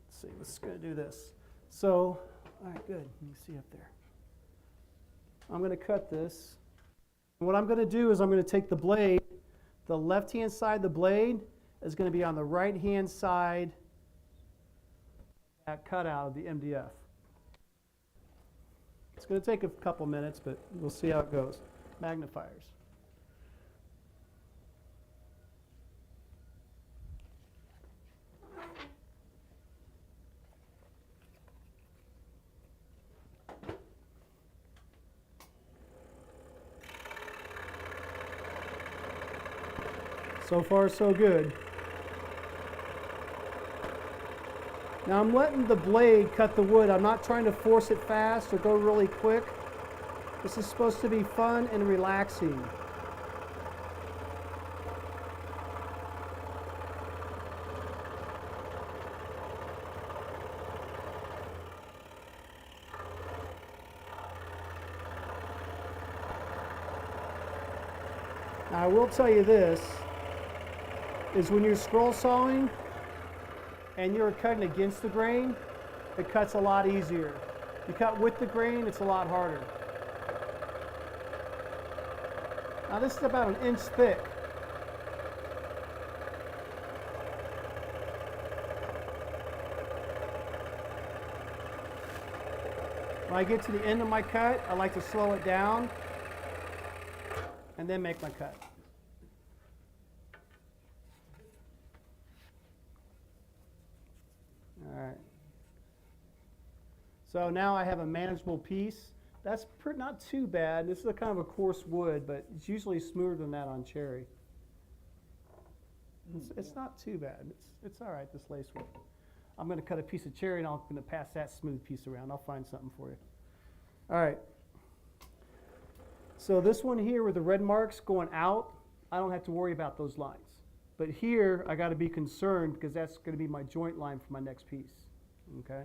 let's see, let's go do this. So, all right, good. You can see up there. I'm going to cut this. And what I'm going to do is I'm going to take the blade. The left-hand side of the blade is going to be on the right-hand side of that cutout of the MDF. It's going to take a couple minutes, but we'll see how it goes. Magnifiers. So far, so good. Now I'm letting the blade cut the wood. I'm not trying to force it fast or go really quick. This is supposed to be fun and relaxing. I will tell you this, is when you're scroll sawing and you're cutting against the grain, it cuts a lot easier. You cut with the grain, it's a lot harder. Now this is about 1 inch thick. When I get to the end of my cut, I like to slow it down and then make my cut. All right. So now I have a manageable piece. That's not too bad. This is a kind of a coarse wood, but it's usually smoother than that on cherry. It's not too bad. It's all right, this lace wood. I'm going to cut a piece of cherry and I'm going to pass that smooth piece around. I'll find something for you. All right. So this one here with the red marks going out, I don't have to worry about those lines. But here, I got to be concerned because that's going to be my joint line for my next piece. Okay?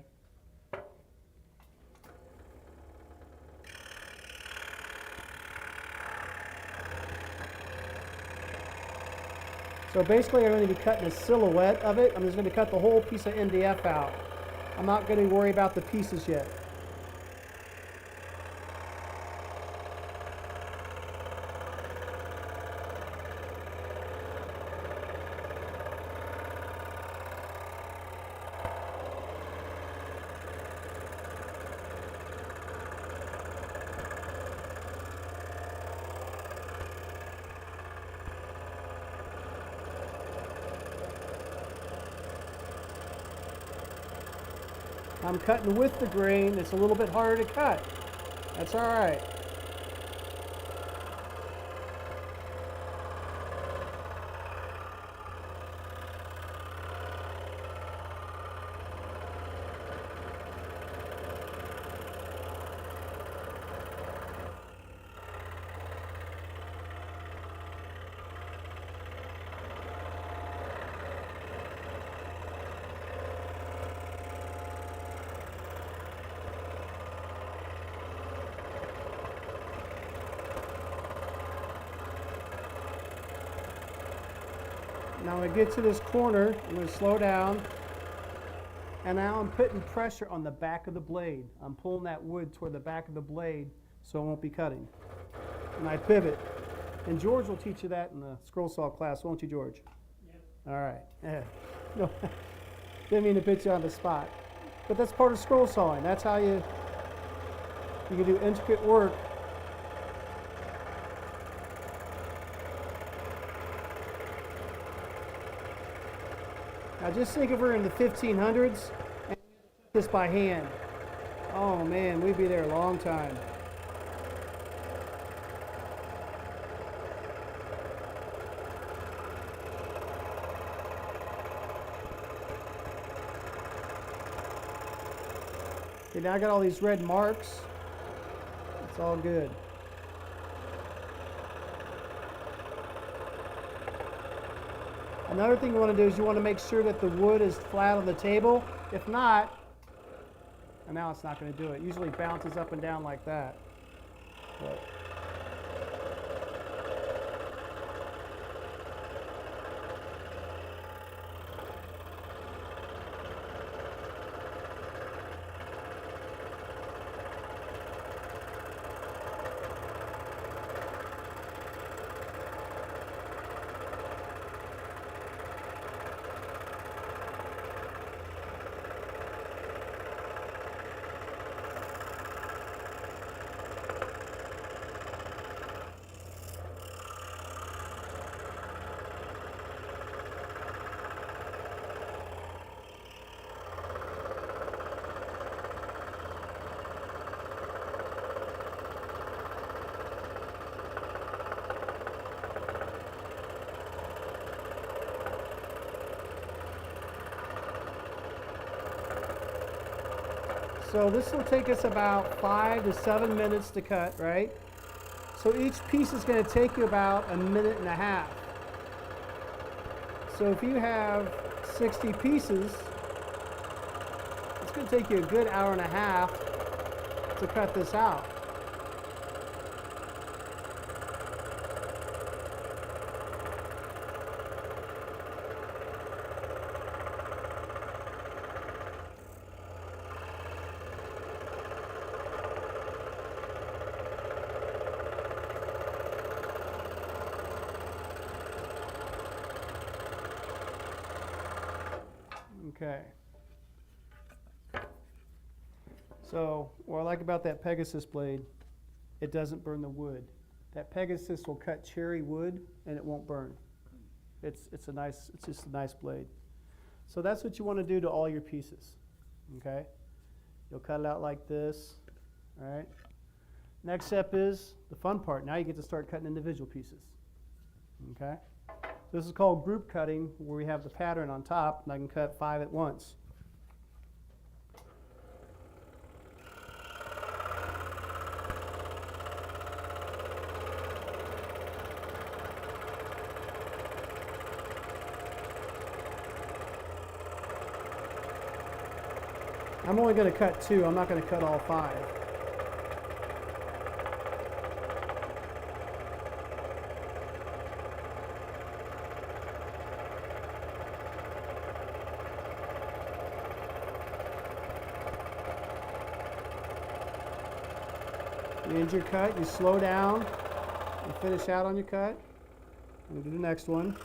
So basically, I'm going to be cutting a silhouette of it. I'm just going to cut the whole piece of MDF out. I'm not going to worry about the pieces yet. I'm cutting with the grain. It's a little bit harder to cut. That's all right. Now when I get to this corner, I'm going to slow down. And now I'm putting pressure on the back of the blade. I'm pulling that wood toward the back of the blade so it won't be cutting. And I pivot. And George will teach you that in the scroll saw class, won't you, George? Yep. All right. Yeah. No, didn't mean to put you on the spot. But that's part of scroll sawing. That's how you can do intricate work. Now just think if we're in the 1500s and this by hand. Oh man, we'd be there a long time. Okay, now I got all these red marks. It's all good. Another thing you want to do is you want to make sure that the wood is flat on the table. If not, and now it's not going to do it. Usually it bounces up and down like that. But so this will take us about 5 to 7 minutes to cut, right? So each piece is going to take you about 1.5 minutes. So if you have 60 pieces, it's going to take you a good 1.5 hours to cut this out. Okay. So, what I like about that Pegasus blade, it doesn't burn the wood. That Pegasus will cut cherry wood and it won't burn. It's just a nice blade. So that's what you want to do to all your pieces. Okay? You'll cut it out like this. All right? Next step is the fun part. Now you get to start cutting individual pieces. Okay? This is called group cutting, where we have the pattern on top, and I can cut 5 at once. I'm only going to cut 2. I'm not going to cut all 5. You end your cut, you slow down, you finish out on your cut, and do the next one.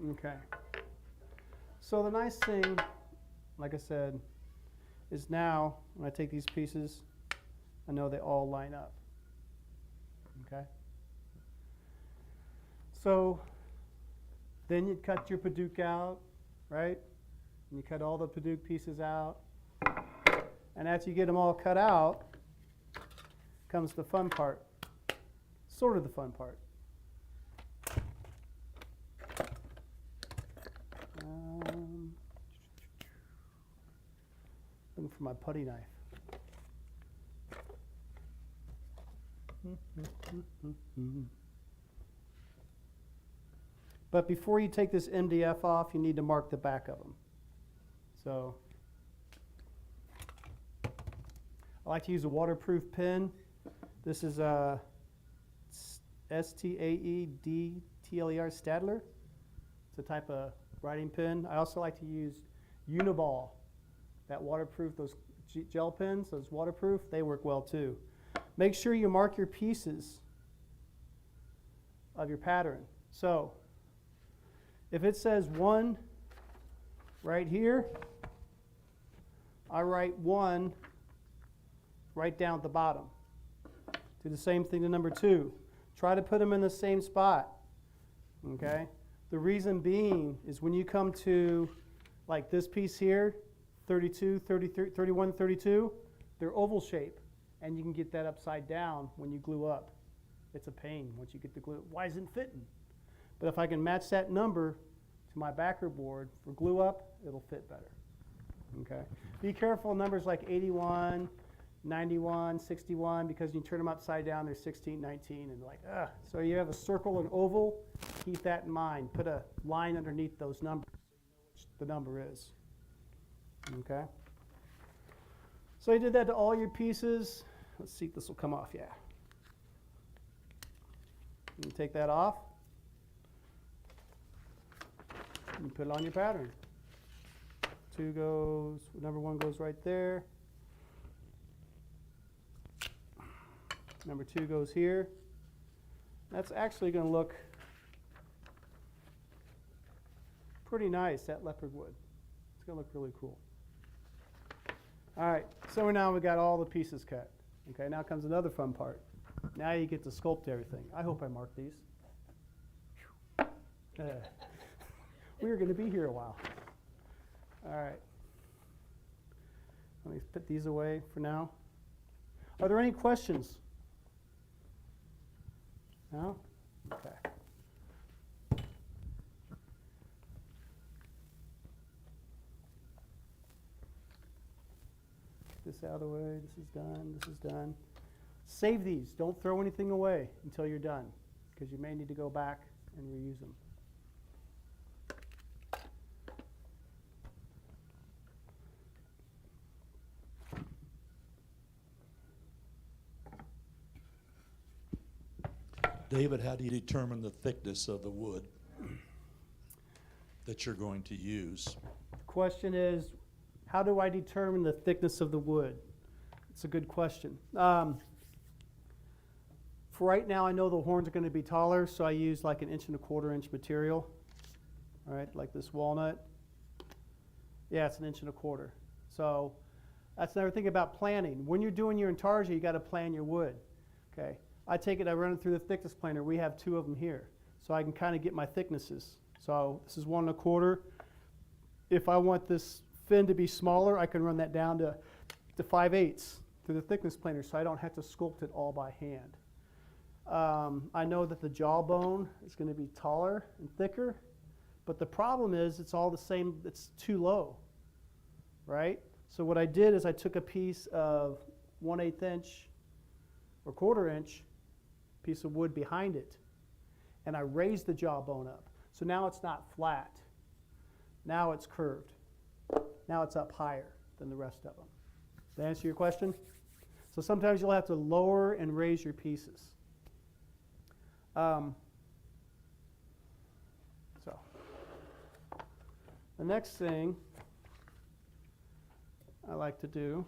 Okay. So the nice thing, like I said, is now when I take these pieces, I know they all line up. Okay? So then you cut your Paduke out, right? And you cut all the Paduke pieces out. And after you get them all cut out, comes the fun part. Sort of the fun part. Looking for my putty knife. But before you take this MDF off, you need to mark the back of them. So I like to use a waterproof pen. This is a STAEDTLER, Stadler. It's a type of writing pen. I also like to use Uniball, that waterproof, those gel pens, those waterproof, they work well too. Make sure you mark your pieces of your pattern. So if it says 1 right here, I write 1 right down at the bottom. Do the same thing to number 2. Try to put them in the same spot. Okay? The reason being is when you come to like this piece here, 32, 33, 31, 32, they're oval shape, and you can get that upside down when you glue up. It's a pain once you get the glue. Why isn't it fitting? But if I can match that number to my backer board for glue up, it'll fit better. Okay? Be careful numbers like 81, 91, 61, because you turn them upside down, they're 16, 19, and like, ugh. So you have a circle and oval, keep that in mind. Put a line underneath those numbers so you know which the number is. Okay? So you did that to all your pieces. Let's see if this will come off, yeah. You take that off. You put it on your pattern. 2 goes, number 1 goes right there. Number 2 goes here. That's actually going to look pretty nice, that leopard wood. It's going to look really cool. All right, so now we got all the pieces cut. Okay, now comes another fun part. Now you get to sculpt everything. I hope I marked these. We are going to be here a while. All right. Let me put these away for now. Are there any questions? No? Okay. This out of the way. This is done. This is done. Save these. Don't throw anything away until you're done, because you may need to go back and reuse them. David, how do you determine the thickness of the wood that you're going to use? Question is, how do I determine the thickness of the wood? It's a good question. For right now, I know the horns are going to be taller, so I use like an 1.25 inch material. All right, like this walnut. Yeah, it's 1.25 inches. So that's another thing about planning. When you're doing your Intarsia, you got to plan your wood. Okay, I take it, I run it through the thickness planer. We have 2 of them here, so I can kind of get my thicknesses. So this is 1.25. If I want this fin to be smaller, I can run that down to 5/8 through the thickness planer, so I don't have to sculpt it all by hand. I know that the jawbone is going to be taller and thicker, but the problem is it's all the same, it's too low, right? So what I did is I took a piece of 1/8 inch or 1/4 inch piece of wood behind it, and I raised the jawbone up. So now it's not flat. Now it's curved. Now it's up higher than the rest of them. Did that answer your question? So sometimes you'll have to lower and raise your pieces. So the next thing I like to do,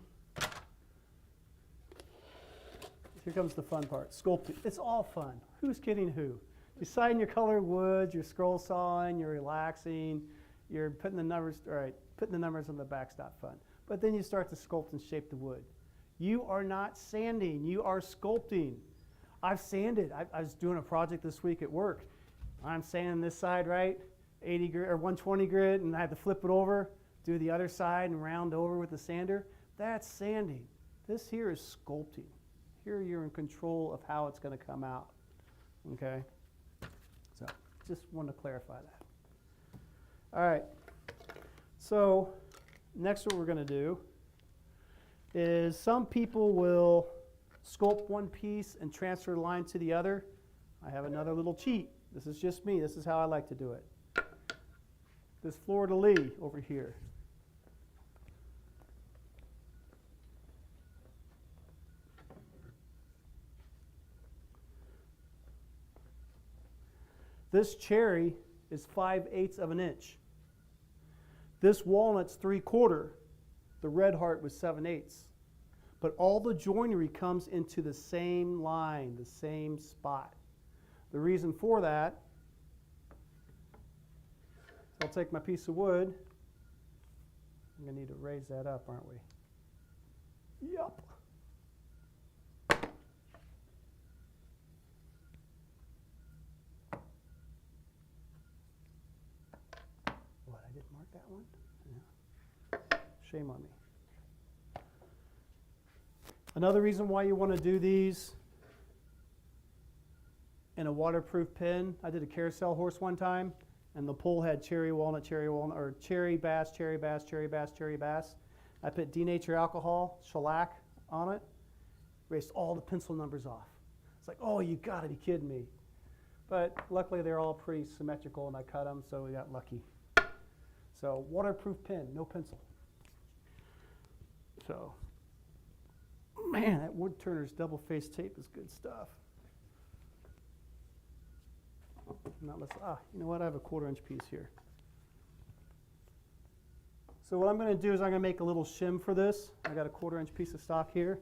here comes the fun part, sculpting. It's all fun. Who's kidding who? Deciding your color woods, you're scroll sawing, you're relaxing, you're putting the numbers, all right, putting the numbers on the back's not fun. But then you start to sculpt and shape the wood. You are not sanding, you are sculpting. I've sanded. I was doing a project this week at work. I'm sanding this side, right? 80 grit or 120 grit, and I had to flip it over, do the other side and round over with the sander. That's sanding. This here is sculpting. Here you're in control of how it's going to come out. Okay? So just want to clarify that. All right. So next what we're going to do is some people will sculpt one piece and transfer the line to the other. I have another little cheat. This is just me. This is how I like to do it. This fleur-de-lis over here. This cherry is 5/8 of an inch. This walnut's 3/4. The red heart was 7/8. But all the joinery comes into the same line, the same spot. The reason for that, I'll take my piece of wood. I'm going to need to raise that up, aren't we? Yup. What, I didn't mark that one? Yeah. Shame on me. Another reason why you want to do these in a waterproof pen, I did a carousel horse one time, and the pole had cherry walnut, or cherry bass, cherry bass, cherry bass, cherry bass. I put denature alcohol, shellac on it, erased all the pencil numbers off. It's like, oh, you got to be kidding me. But luckily they're all pretty symmetrical, and I cut them, so we got lucky. So waterproof pen, no pencil. So. Man, that Wood Turner's double-faced tape is good stuff. Now you know what? I have a 1/4 inch piece here. So what I'm going to do is I'm going to make a little shim for this. I got a 1/4 inch piece of stock here.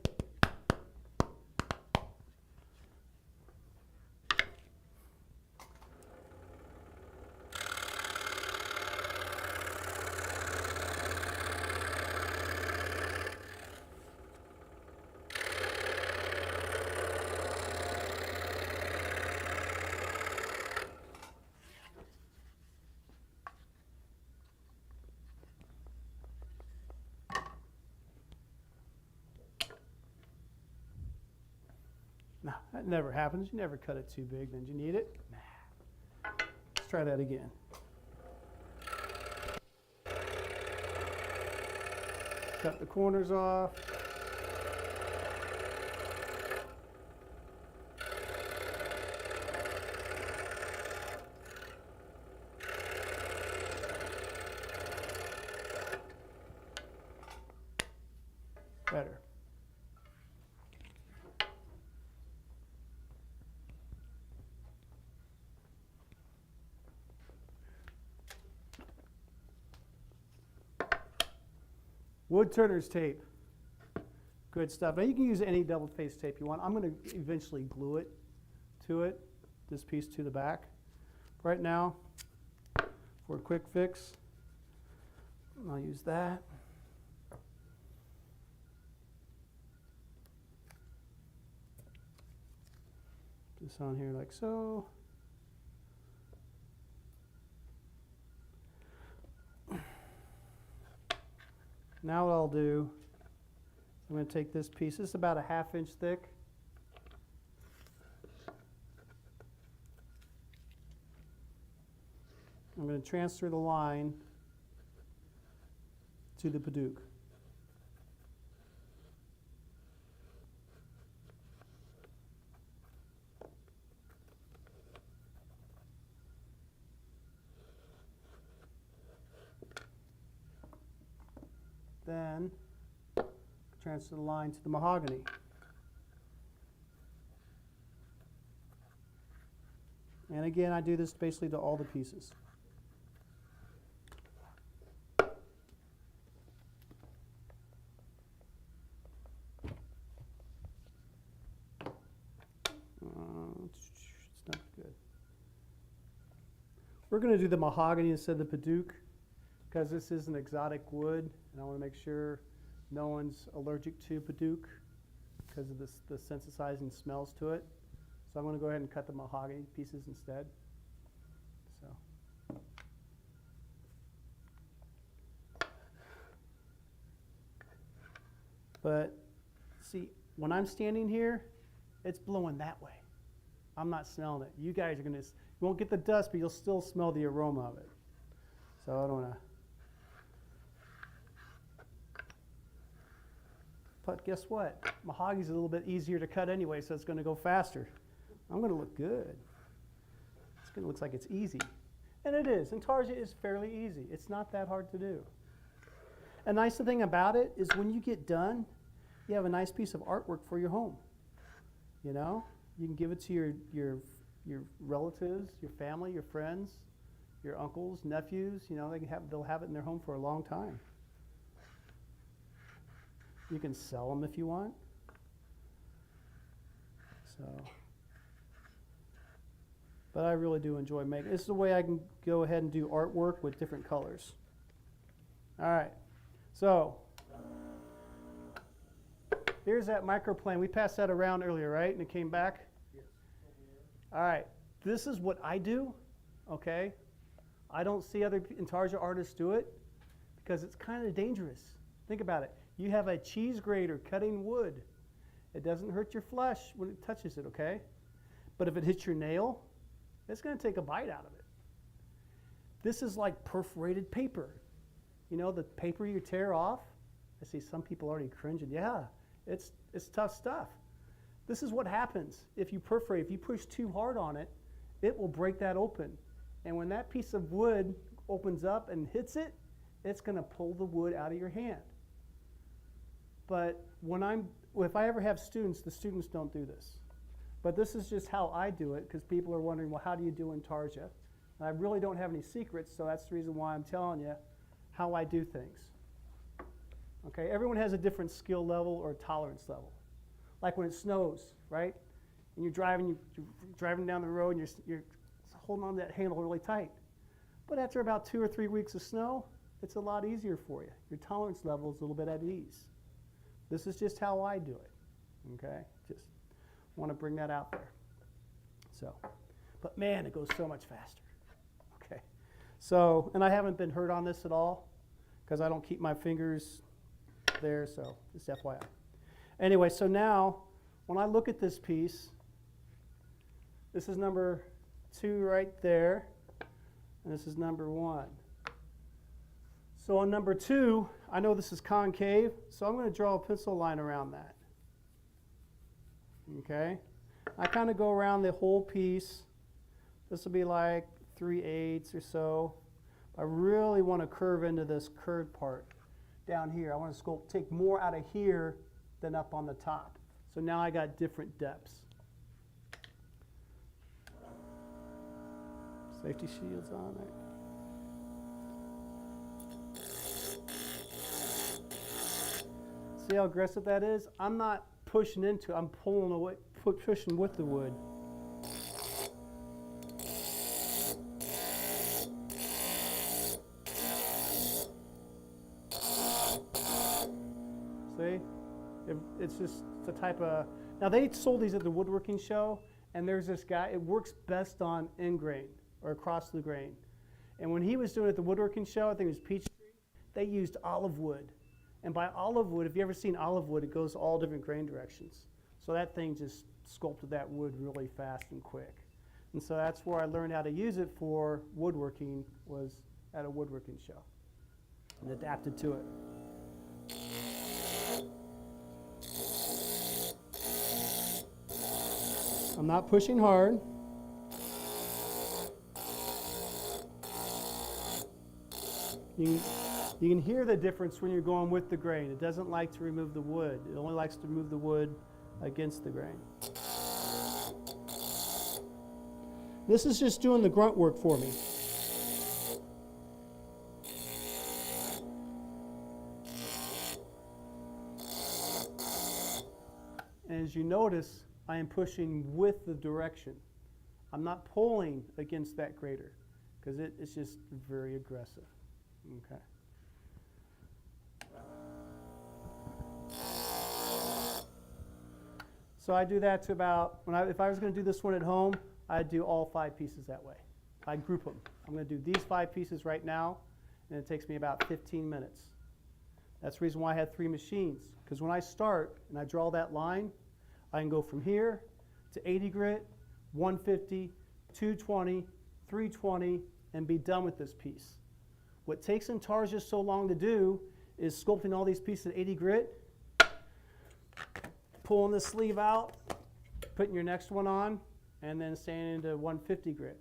No, that never happens. You never cut it too big. Then you need it? Nah. Let's try that again. Cut the corners off. Better. Wood turner's tape. Good stuff. Now you can use any double-faced tape you want. I'm going to eventually glue it to it, this piece to the back. Right now, for a quick fix, I'll use that. This on here like so. Now what I'll do, I'm going to take this piece. This is about a 1/2 inch thick. I'm going to transfer the line to the Paduke. Then transfer the line to the mahogany. And again, I do this basically to all the pieces. It's not good. We're going to do the mahogany instead of the Paduke because this is an exotic wood, and I want to make sure no one's allergic to Paduke because of the sensitizing smells to it. So I'm going to go ahead and cut the mahogany pieces instead. So. But see, when I'm standing here, it's blowing that way. I'm not smelling it. You guys are going to, you won't get the dust, but you'll still smell the aroma of it. So I don't want to. But guess what? Mahogany's a little bit easier to cut anyway, so it's going to go faster. I'm going to look good. It's going to look like it's easy. And it is. Intarsia is fairly easy. It's not that hard to do. A nice thing about it is when you get done, you have a nice piece of artwork for your home. You know? You can give it to your relatives, your family, your friends, your uncles, nephews. You know, they'll have it in their home for a long time. You can sell them if you want. So, but I really do enjoy making. This is the way I can go ahead and do artwork with different colors. All right, so here's that microplane. We passed that around earlier, right? And it came back? Yes. All right, this is what I do, okay? I don't see other Intarsia artists do it because it's kind of dangerous. Think about it. You have a cheese grater cutting wood. It doesn't hurt your flesh when it touches it, okay? But if it hits your nail, it's going to take a bite out of it. This is like perforated paper. You know, the paper you tear off? I see some people already cringing. Yeah, it's tough stuff. This is what happens if you perforate. If you push too hard on it, it will break that open. And when that piece of wood opens up and hits it, it's going to pull the wood out of your hand. But if I ever have students, the students don't do this. But this is just how I do it because people are wondering, well, how do you do Intarsia? And I really don't have any secrets, so that's the reason why I'm telling you how I do things. Okay, everyone has a different skill level or tolerance level. Like when it snows, right? And you're driving down the road and you're holding on to that handle really tight. But after about 2 or 3 weeks of snow, it's a lot easier for you. Your tolerance level is a little bit at ease. This is just how I do it, okay? Just want to bring that out there. So, but man, it goes so much faster, okay? So, and I haven't been hurt on this at all because I don't keep my fingers there, so just FYI. Anyway, so now when I look at this piece, this is number 2 right there, and this is number 1. So on number 2, I know this is concave, so I'm going to draw a pencil line around that. Okay? I kind of go around the whole piece. This will be like 3/8 or so. I really want to curve into this curved part down here. I want to sculpt, take more out of here than up on the top. So now I got different depths. Safety shields on there. See how aggressive that is? I'm not pushing into it, I'm pulling away, pushing with the wood. See? It's just the type of, now they sold these at the Woodworking show, and there's this guy, it works best on end grain, or across the grain. And when he was doing it at the Woodworking show, I think it was Peachtree, they used olive wood. And by olive wood, if you've ever seen olive wood, it goes all different grain directions. So that thing just sculpted that wood really fast and quick. And so that's where I learned how to use it for woodworking, was at a woodworking show, and adapted to it. I'm not pushing hard. You can hear the difference when you're going with the grain. It doesn't like to remove the wood. It only likes to move the wood against the grain. This is just doing the grunt work for me. And as you notice, I am pushing with the direction. I'm not pulling against that grater because it's just very aggressive. Okay. So I do that to about, if I was going to do this one at home, I'd do all 5 pieces that way. I'd group them. I'm going to do these 5 pieces right now, and it takes me about 15 minutes. That's the reason why I had 3 machines, because when I start and I draw that line, I can go from here to 80 grit, 150, 220, 320, and be done with this piece. What takes Intarsia so long to do is sculpting all these pieces at 80 grit, pulling the sleeve out, putting your next one on, and then sanding into 150 grit,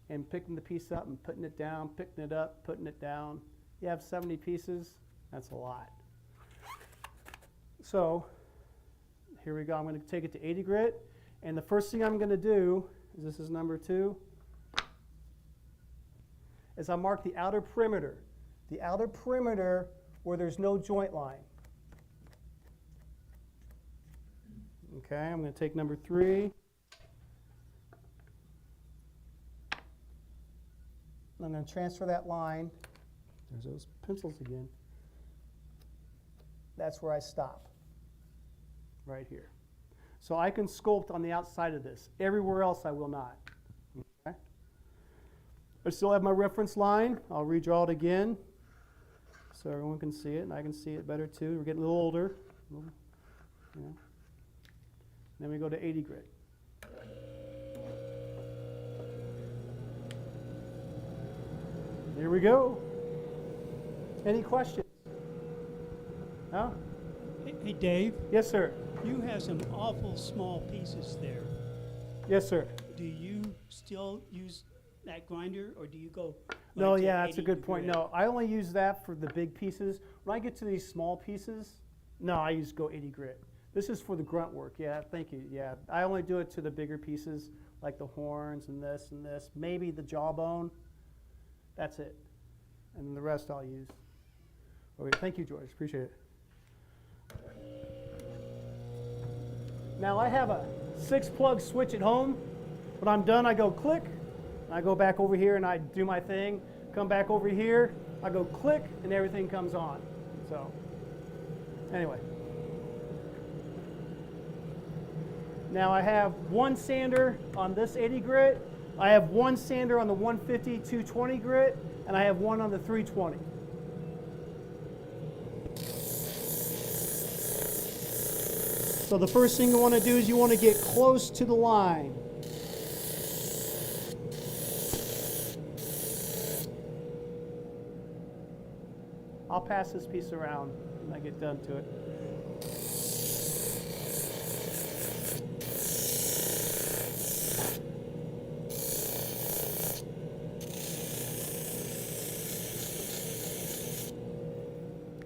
and picking the piece up and putting it down, picking it up, putting it down. You have 70 pieces, that's a lot. So here we go, I'm going to take it to 80 grit, and the first thing I'm going to do, is this is number 2, is I mark the outer perimeter where there's no joint line. Okay, I'm going to take number 3. I'm going to transfer that line. There's those pencils again. That's where I stop, right here. So I can sculpt on the outside of this. Everywhere else I will not. Okay. I still have my reference line. I'll redraw it again so everyone can see it, and I can see it better too. We're getting a little older. Yeah. Then we go to 80 grit. Here we go. Any questions? No? Hey, Dave, Yes, sir. you have some awful small pieces there. Yes, sir. Do you still use that grinder, or do you go? No, like to yeah, that's a 80 good point. grit? No, I only use that for the big pieces. When I get to these small pieces, no, I use go 80 grit. This is for the grunt work. Yeah, thank you. Yeah, I only do it to the bigger pieces, like the horns and this, maybe the jawbone. That's it. And then the rest I'll use. Okay, thank you, George. Appreciate it. Now I have a 6-plug switch at home. When I'm done, I go click. I go back over here and I do my thing. Come back over here. I go click, and everything comes on. So, anyway. Now I have one sander on this 80 grit. I have one sander on the 150 220 grit, and I have one on the 320. So the first thing you want to do is you want to get close to the line. I'll pass this piece around when I get done to it.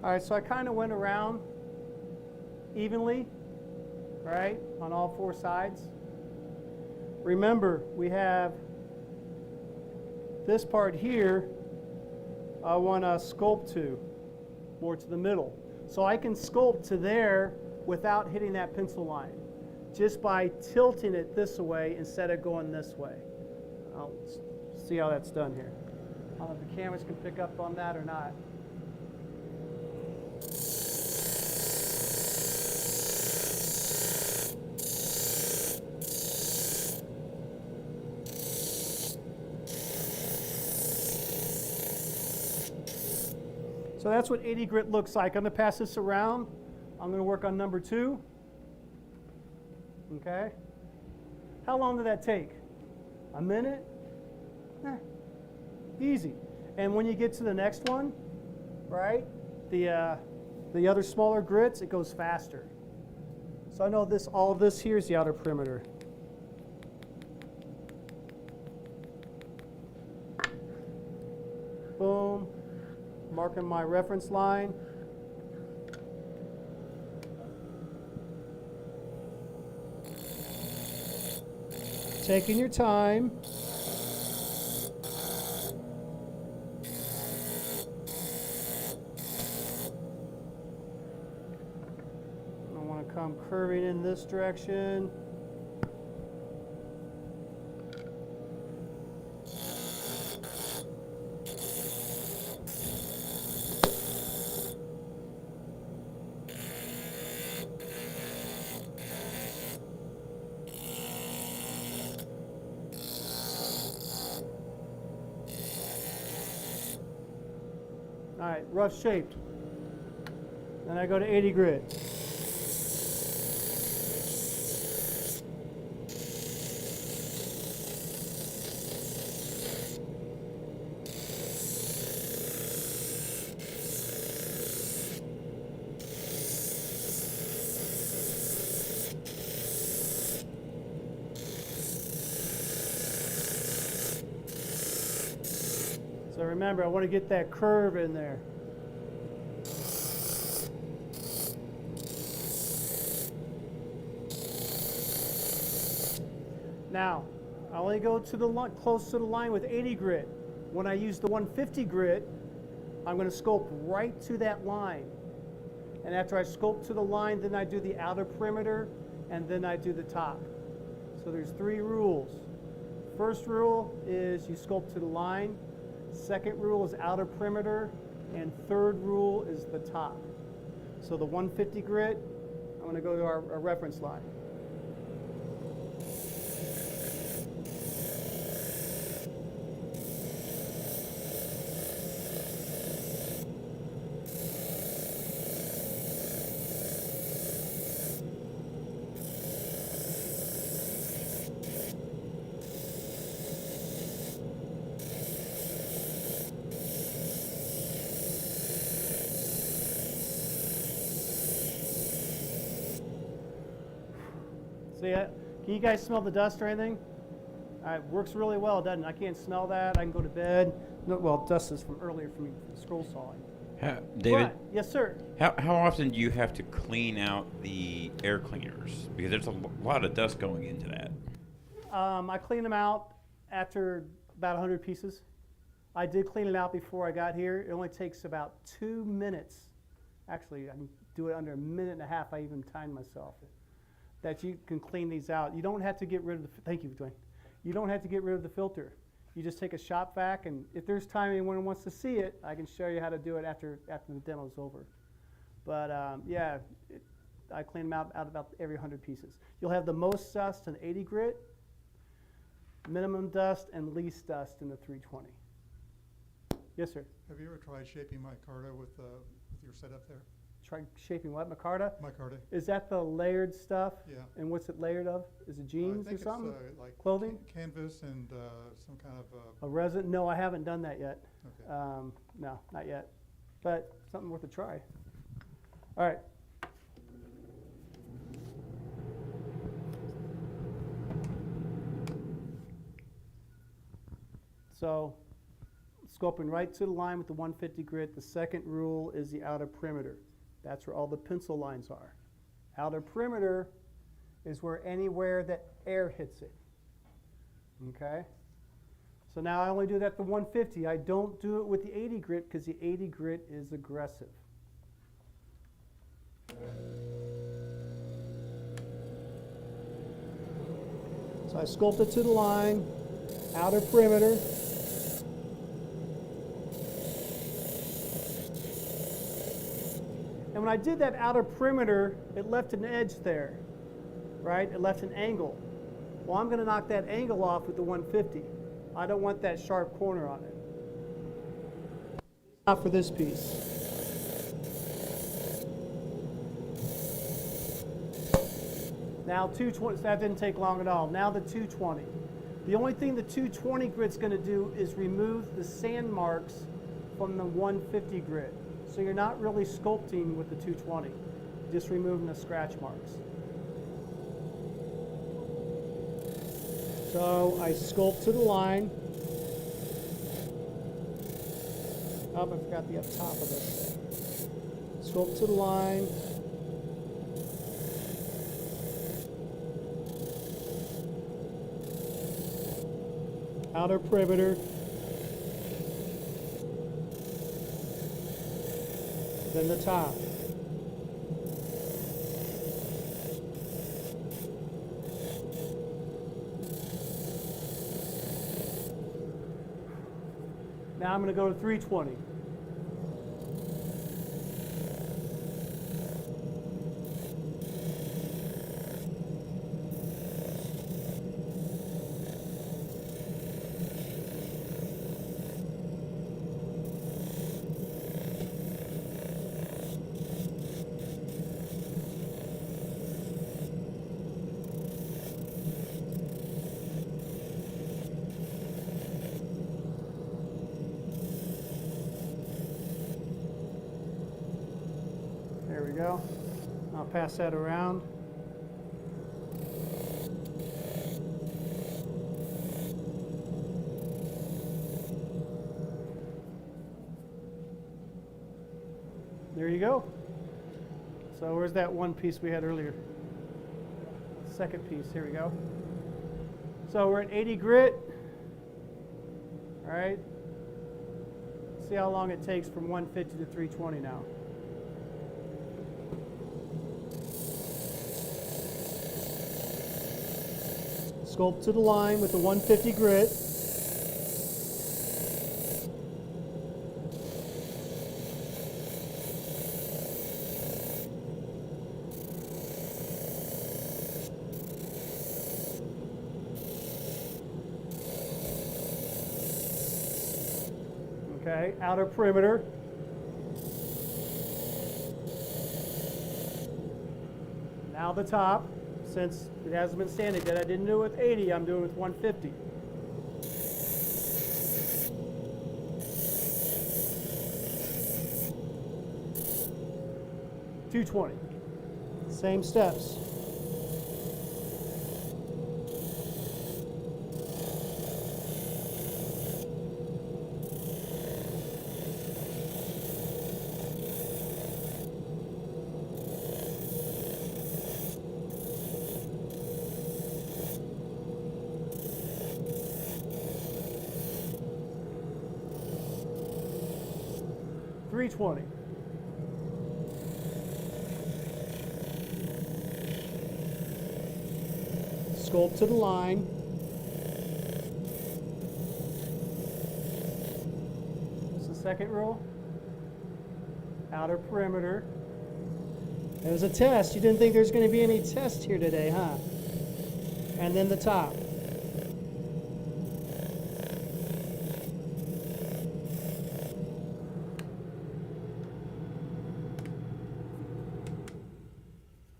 All right, so I kind of went around evenly, right, on all 4 sides. Remember, we have this part here I want to sculpt to, more to the middle. So I can sculpt to there without hitting that pencil line, just by tilting it this way instead of going this way. I'll see how that's done here. I don't know if the cameras can pick up on that or not. So that's what 80 grit looks like. I'm going to pass this around. I'm going to work on number 2. Okay. How long did that take? A minute? Easy. And when you get to the next one, right, the other smaller grits, it goes faster. So I know this, all of this here is the outer perimeter. Boom. Marking my reference line. Taking your time. I want to come curving in this direction. All right, rough shaped. Then I go to 80 grit. So remember, I want to get that curve in there. Now, I only go to the close to the line with 80 grit. When I use the 150 grit, I'm going to sculpt right to that line. And after I sculpt to the line, then I do the outer perimeter, and then I do the top. So there's 3 rules. First rule is you sculpt to the line. Second rule is outer perimeter, and third rule is the top. So the 150 grit, I'm going to go to our reference line. See it? Can you guys smell the dust or anything? It works really well, doesn't it? I can't smell that. I can go to bed. No, well, dust is from earlier from scroll sawing. David, But, yes, sir. how often do you have to clean out the air cleaners? Because there's a lot of dust going into that. I clean them out after about 100 pieces. I did clean it out before I got here. It only takes about 2 minutes. Actually, I can do it under a minute and a half. I even timed myself. That you can clean these out. You don't have to get rid of the, thank you, Dwayne. You don't have to get rid of the filter. You just take a shop vac, and if there's time anyone wants to see it, I can show you how to do it after the demo's over. But yeah, I clean them out about every 100 pieces. You'll have the most dust in 80 grit, minimum dust, and least dust in the 320. Yes, sir. Have you ever tried shaping micarta with your setup there? Try shaping what, micarta? Micarta. Is that the layered stuff? Yeah. And what's it layered of? Is it jeans or something? I think it's like Clothing? canvas and some kind of. A resin? No, I haven't done that yet. Okay. No, not yet. But something worth a try. All right. So, scoping right to the line with the 150 grit. The second rule is the outer perimeter. That's where all the pencil lines are. Outer perimeter is where anywhere that air hits it. Okay? So now I only do that to 150. I don't do it with the 80 grit because the 80 grit is aggressive. So I sculpt it to the line, outer perimeter. And when I did that outer perimeter, it left an edge there, right? It left an angle. Well, I'm going to knock that angle off with the 150. I don't want that sharp corner on it. Not for this piece. Now 220, that didn't take long at all. Now the 220. The only thing the 220 grid's going to do is remove the sand marks from the 150 grid. So you're not really sculpting with the 220, just removing the scratch marks. So I sculpt to the line. Oh, I forgot the up top of this. Sculpt to the line. Outer perimeter. Then the top. Now I'm going to go to 320. There we go. I'll pass that around. There you go. So where's that one piece we had earlier? Second piece, here we go. So we're at 80 grit. All right. See how long it takes from 150 to 320 now. Sculpt to the line with the 150 grit. Okay, outer perimeter. Now the top. Since it hasn't been sanded yet, I didn't do it with 80, I'm doing it with 150. $220. Same steps. $320. Sculpt to the line. This is the second row. Outer perimeter. There's a test. You didn't think there's going to be any test here today, huh? And then the top.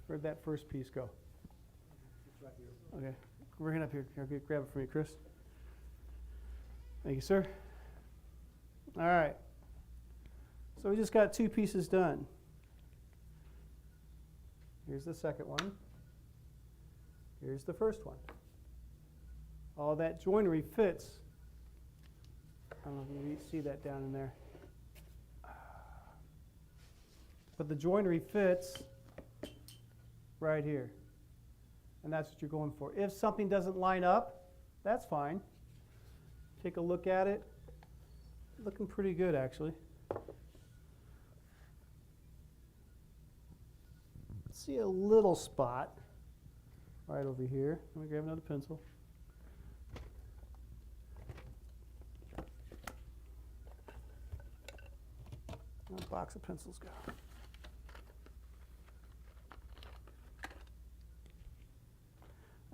Where'd that first piece go? Okay, bring it up here. Here, grab it for me, Chris. Thank you, sir. All right. So we just got two pieces done. Here's the second one. Here's the first one. All that joinery fits. I don't know if you see that down in there. But the joinery fits right here. And that's what you're going for. If something doesn't line up, that's fine. Take a look at it. Looking pretty good, actually. see a little spot right over here. Let me grab another pencil. Where'd the box of pencils go?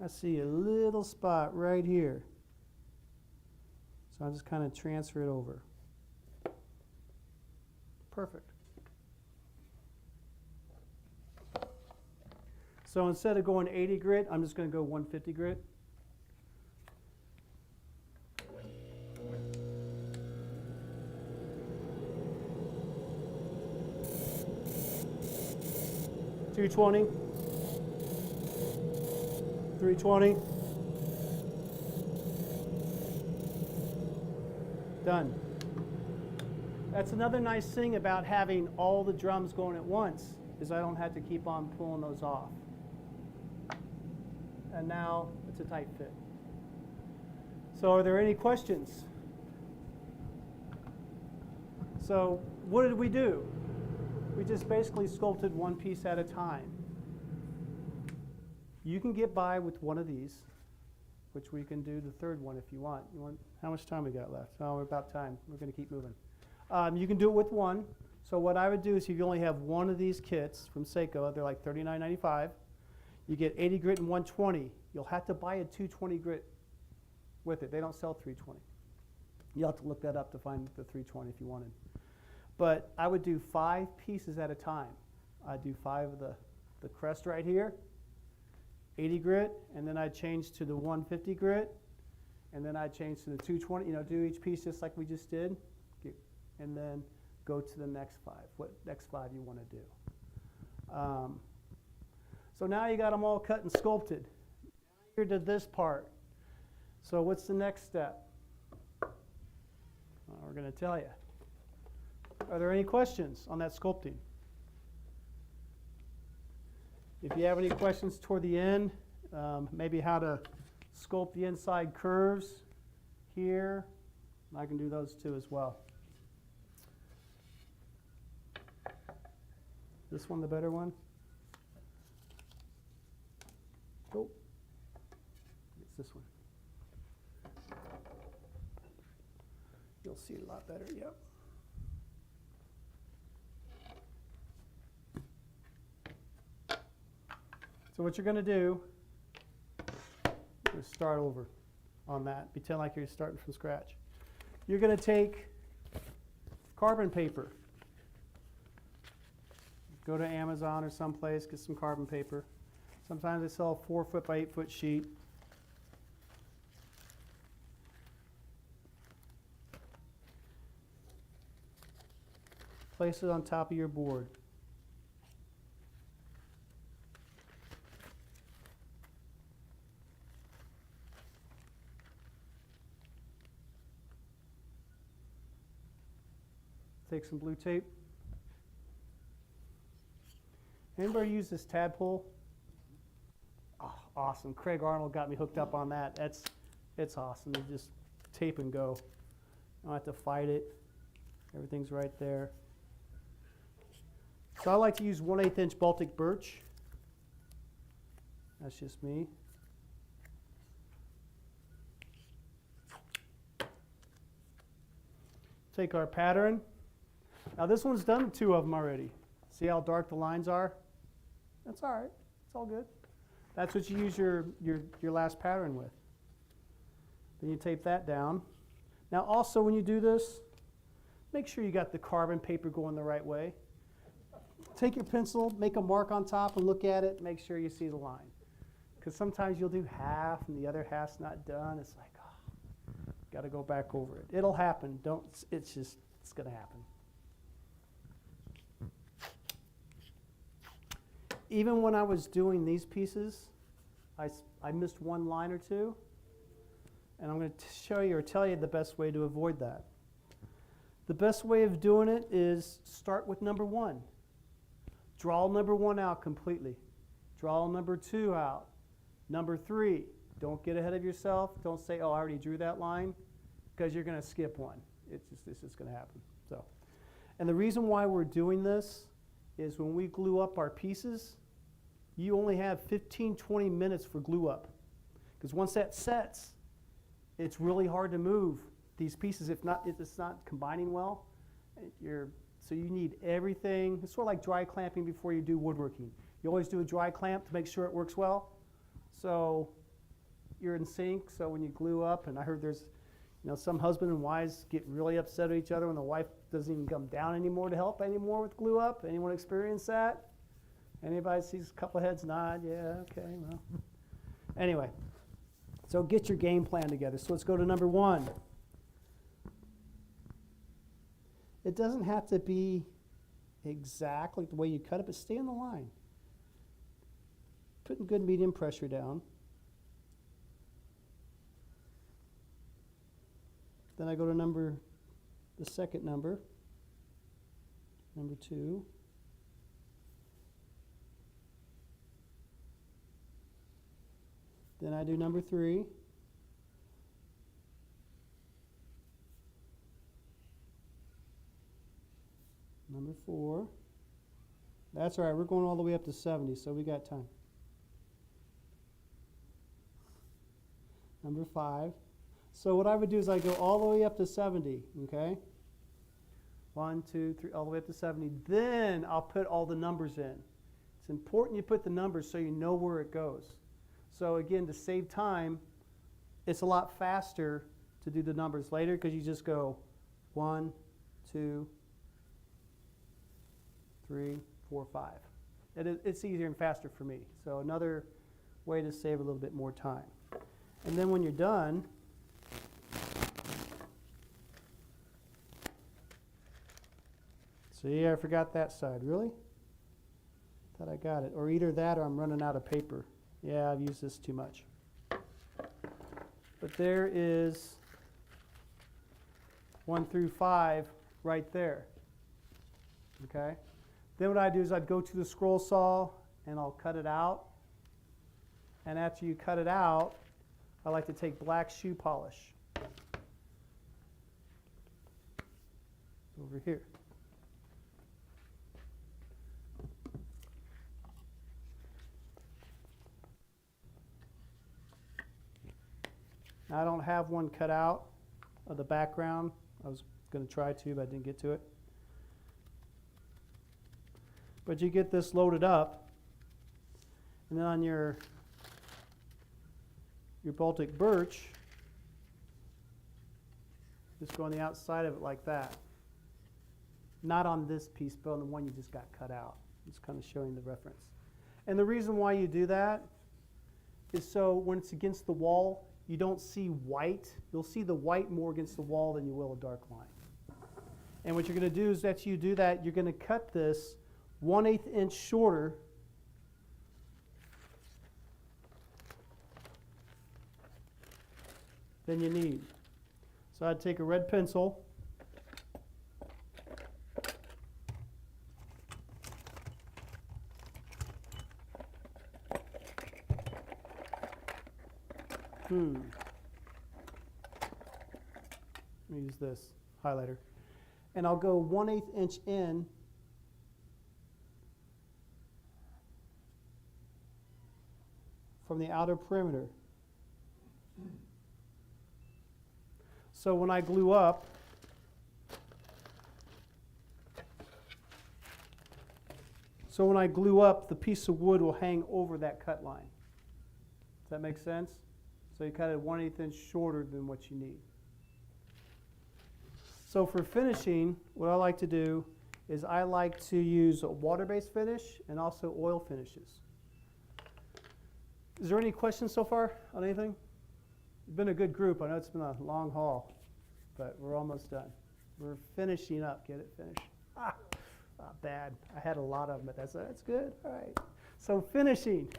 I see a little spot right here. So I'll just kind of transfer it over. Perfect. So instead of going 80 grit, I'm just going to go 150 grit. $220, $320, done. That's another nice thing about having all the drums going at once, is I don't have to keep on pulling those off. And now it's a tight fit. So are there any questions? So what did we do? We just basically sculpted one piece at a time. You can get by with one of these, which we can do the third one if you want. How much time we got left? Oh, we're about time. We're going to keep moving. You can do it with one. So what I would do is if you only have one of these kits from Seiko, they're like $39.95. You get 80 grit and 120. You'll have to buy a 220 grit with it. They don't sell 320. You'll have to look that up to find the 320 if you wanted. But I would do 5 pieces at a time. I'd do 5 of the crest right here, 80 grit, and then I'd change to the 150 grit, and then I'd change to the 220. You know, do each piece just like we just did, and then go to the next 5, what next 5 you want to do. So now you got them all cut and sculpted. Now you're to this part. So what's the next step? Well, we're going to tell you. Are there any questions on that sculpting? If you have any questions toward the end, maybe how to sculpt the inside curves here, I can do those too as well. This one the better one? Oh, it's this one. You'll see it a lot better, yep. So what you're going to do is start over on that. Pretend like you're starting from scratch. You're going to take carbon paper. Go to Amazon or someplace, get some carbon paper. Sometimes they sell a 4-foot by 8-foot sheet. Place it on top of your board. Take some blue tape. Anybody use this tadpole? Oh, awesome. Craig Arnold got me hooked up on that. It's awesome. You just tape and go. You don't have to fight it. Everything's right there. So I like to use 1/8 inch Baltic birch. That's just me. Take our pattern. Now this one's done 2 of them already. See how dark the lines are? That's all right. It's all good. That's what you use your last pattern with. Then you tape that down. Now also when you do this, make sure you got the carbon paper going the right way. Take your pencil, make a mark on top and look at it, make sure you see the line. Because sometimes you'll do half and the other half's not done. It's like, oh, got to go back over it. It'll happen. It's going to happen. Even when I was doing these pieces, I missed one line or two. And I'm going to show you or tell you the best way to avoid that. The best way of doing it is start with number 1. Draw number 1 out completely. Draw number 2 out. Number 3, don't get ahead of yourself. Don't say, oh, I already drew that line, because you're going to skip one. This is going to happen. So, and the reason why we're doing this is when we glue up our pieces, you only have 15, 20 minutes for glue up. Because once that sets, it's really hard to move these pieces if it's not combining well. So you need everything. It's sort of like dry clamping before you do woodworking. You always do a dry clamp to make sure it works well. So you're in sync. So when you glue up, and I heard there's, some husband and wives get really upset at each other when the wife doesn't even come down anymore to help anymore with glue up. Anyone experience that? Anybody sees a couple of heads nod? Yeah, okay, well. Anyway, so get your game plan together. So let's go to number 1. It doesn't have to be exactly the way you cut it, but stay on the line. Putting good medium pressure down. Then I go to the second number 2. Then I do number 3. Number 4. That's all right, we're going all the way up to 70, so we got time. Number 5. So what I would do is I go all the way up to 70, okay? 1, 2, 3, all the way up to 70. Then I'll put all the numbers in. It's important you put the numbers so you know where it goes. So again, to save time, it's a lot faster to do the numbers later because you just go 1, 2, 3, 4, 5. It's easier and faster for me. So another way to save a little bit more time. And then when you're done, see, I forgot that side. Really? Thought I got it. Or either that or I'm running out of paper. Yeah, I've used this too much. But there is 1 through 5 right there. Okay? Then what I do is I'd go to the scroll saw and I'll cut it out. And after you cut it out, I like to take black shoe polish over here. Now, I don't have one cut out of the background. I was going to try to, but I didn't get to it. But you get this loaded up, and then on your Baltic birch, just go on the outside of it like that. Not on this piece, but on the one you just got cut out. Just kind of showing the reference. And the reason why you do that is so when it's against the wall, you don't see white. You'll see the white more against the wall than you will a dark line. And what you're going to do is that you do that, you're going to cut this 1/8 inch shorter than you need. So I'd take a red pencil, let me use this highlighter, and I'll go 1/8 inch in from the outer perimeter. So when I glue up, the piece of wood will hang over that cut line. Does that make sense? So you cut it 1/8 inch shorter than what you need. So for finishing, what I like to do is I like to use a water-based finish and also oil finishes. Is there any questions so far on anything? It's been a good group. I know it's been a long haul, but we're almost done. We're finishing up. Get it? Finish. Not bad. I had a lot of them, but that's good. All right. So finishing.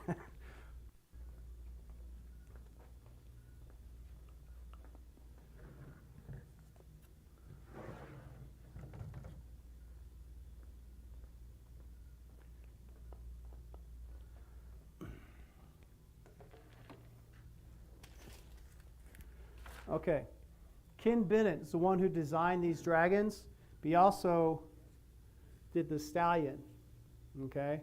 Okay, Ken Bennett is the one who designed these dragons, but he also did the stallion, okay?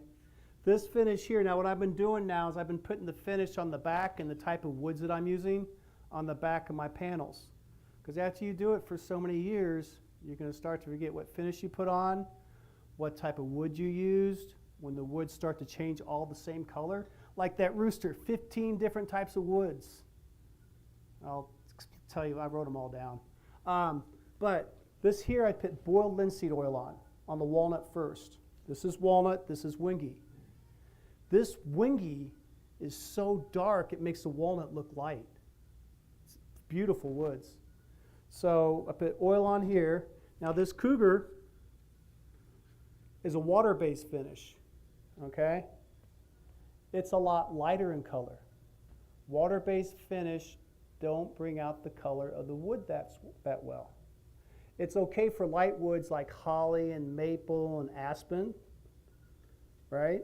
This finish here, now what I've been doing now is I've been putting the finish on the back and the type of woods that I'm using on the back of my panels. Because after you do it for so many years, you're going to start to forget what finish you put on, what type of wood you used, when the woods start to change all the same color. Like that rooster, 15 different types of woods. I'll tell you, I wrote them all down. But this here I put boiled linseed oil on the walnut first. This is walnut, this is wingy. This wingy is so dark it makes the walnut look light. It's beautiful woods. So I put oil on here. Now this cougar is a water-based finish, okay? It's a lot lighter in color. Water-based finish don't bring out the color of the wood that well. It's okay for light woods like holly and maple and aspen, right?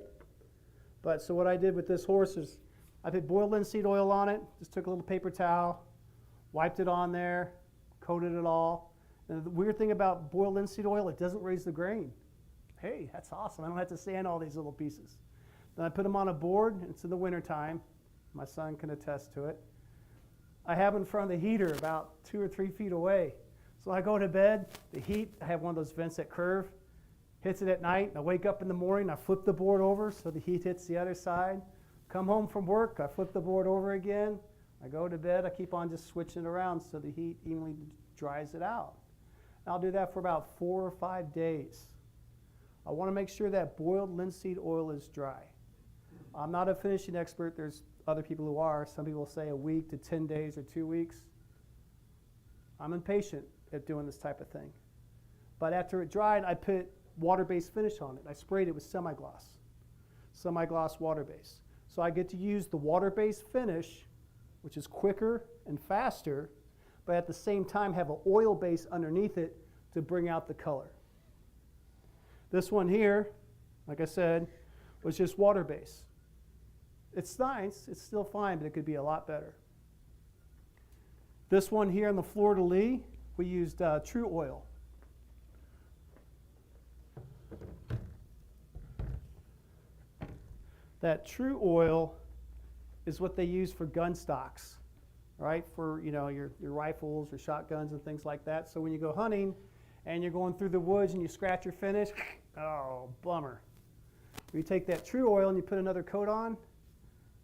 But so what I did with this horse is I put boiled linseed oil on it, just took a little paper towel, wiped it on there, coated it all. And the weird thing about boiled linseed oil, it doesn't raise the grain. Hey, that's awesome. I don't have to sand all these little pieces. Then I put them on a board. It's in the wintertime. My son can attest to it. I have in front of the heater about 2 or 3 feet away. So I go to bed, the heat, I have one of those vents that curve, hits it at night, and I wake up in the morning, I flip the board over so the heat hits the other side. Come home from work, I flip the board over again. I go to bed, I keep on just switching it around so the heat evenly dries it out. And I'll do that for about 4 or 5 days. I want to make sure that boiled linseed oil is dry. I'm not a finishing expert. There's other people who are. Some people say a week to 10 days or 2 weeks. I'm impatient at doing this type of thing. But after it dried, I put water-based finish on it. I sprayed it with semi-gloss water-based. So I get to use the water-based finish, which is quicker and faster, but at the same time have an oil base underneath it to bring out the color. This one here, like I said, was just water-based. It's nice, it's still fine, but it could be a lot better. This one here on the fleur-de-lis, we used true oil. That true oil is what they use for gun stocks, right? For your rifles or shotguns and things like that. So when you go hunting and you're going through the woods and you scratch your finish, oh, bummer. You take that true oil and you put another coat on,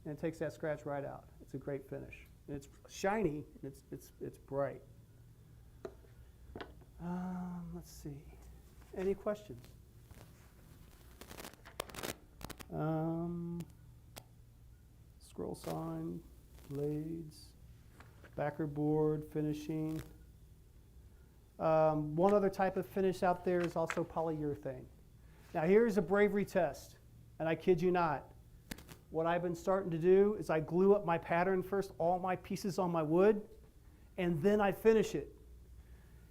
and it takes that scratch right out. It's a great finish. And it's shiny and it's bright. Let's see. Any questions? Scroll sign, blades, backer board, finishing. One other type of finish out there is also polyurethane. Now here's a bravery test, and I kid you not. What I've been starting to do is I glue up my pattern first, all my pieces on my wood, and then I finish it.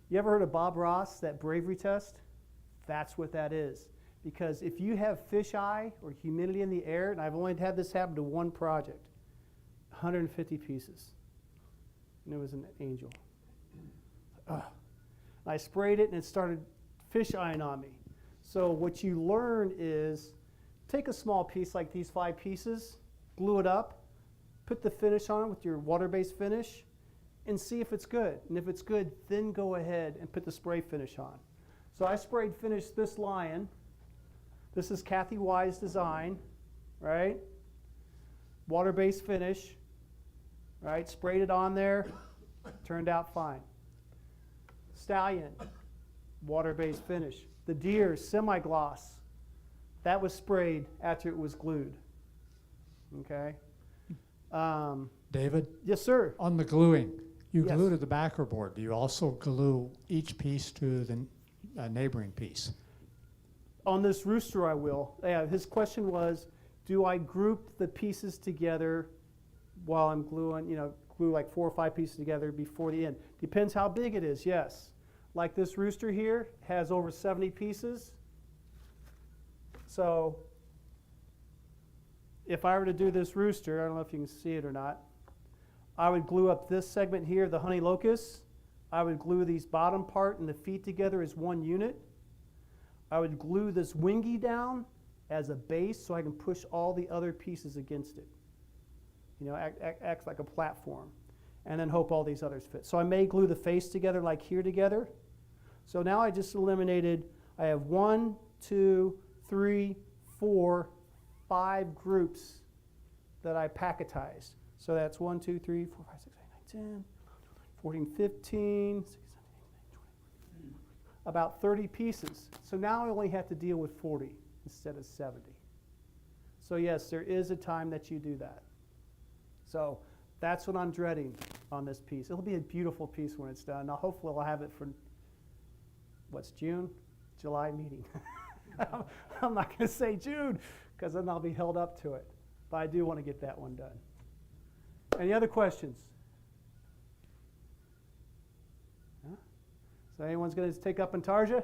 You ever heard of Bob Ross, that bravery test? That's what that is. Because if you have fisheye or humidity in the air, and I've only had this happen to one project, 150 pieces. And it was an angel. I sprayed it and it started fisheyeing on me. So what you learn is take a small piece like these 5 pieces, glue it up, put the finish on it with your water-based finish, and see if it's good. And if it's good, then go ahead and put the spray finish on. So I sprayed finish this lion. This is Kathy Wise design, right? Water-based finish, right? Sprayed it on there, turned out fine. Stallion, water-based finish. The deer, semi-gloss. That was sprayed after it was glued. Okay? David, Yes, sir. on the gluing, you Yes. glue to the backer board. Do you also glue each piece to the neighboring piece? On this rooster, I will. Yeah, his question was, do I group the pieces together while I'm gluing, glue like 4 or 5 pieces together before the end? Depends how big it is, yes. Like this rooster here has over 70 pieces. So if I were to do this rooster, I don't know if you can see it or not, I would glue up this segment here, the honey locust. I would glue these bottom part and the feet together as one unit. I would glue this wingy down as a base so I can push all the other pieces against it. You know, acts like a platform. And then hope all these others fit. So I may glue the face together like here together. So now I just eliminated, I have 1, 2, 3, 4, 5 groups that I packetized. So that's 1, 2, 3, 4, 5, 6, 8, 9, 10, 14, 15, 16, 17, 18, 19, 20. About 30 pieces. So now I only have to deal with 40 instead of 70. So yes, there is a time that you do that. So that's what I'm dreading on this piece. It'll be a beautiful piece when it's done. Now hopefully I'll have it for, what's June? July meeting. I'm not going to say June because then I'll be held up to it. But I do want to get that one done. Any other questions? Huh? So anyone's going to take up Intarsia?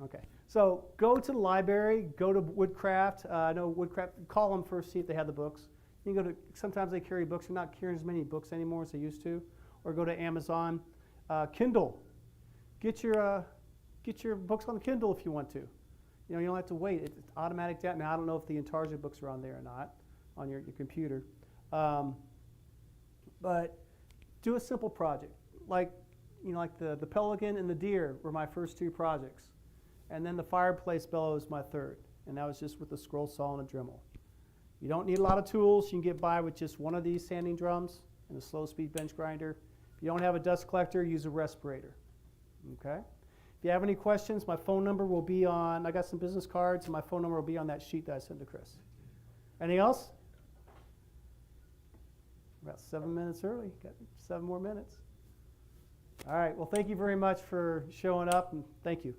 Okay. So go to the library, go to Woodcraft. I know Woodcraft, call them first, see if they have the books. You can go to, sometimes they carry books. They're not carrying as many books anymore as they used to. Or go to Amazon. Kindle. Get your books on the Kindle if you want to. You know, you don't have to wait. It's automatic down. Now, I don't know if the Intarsia books are on there or not, on your computer. But do a simple project. Like, you know, like the Pelican and the deer were my first 2 projects. And then the fireplace bellow is my 3rd. And that was just with a scroll saw and a Dremel. You don't need a lot of tools. You can get by with just one of these sanding drums and a slow speed bench grinder. If you don't have a dust collector, use a respirator. Okay? If you have any questions, my phone number will be on, I got some business cards, and my phone number will be on that sheet that I sent to Chris. Anything else? About 7 minutes early. Got 7 more minutes. All right. Well, thank you very much for showing up, and thank you.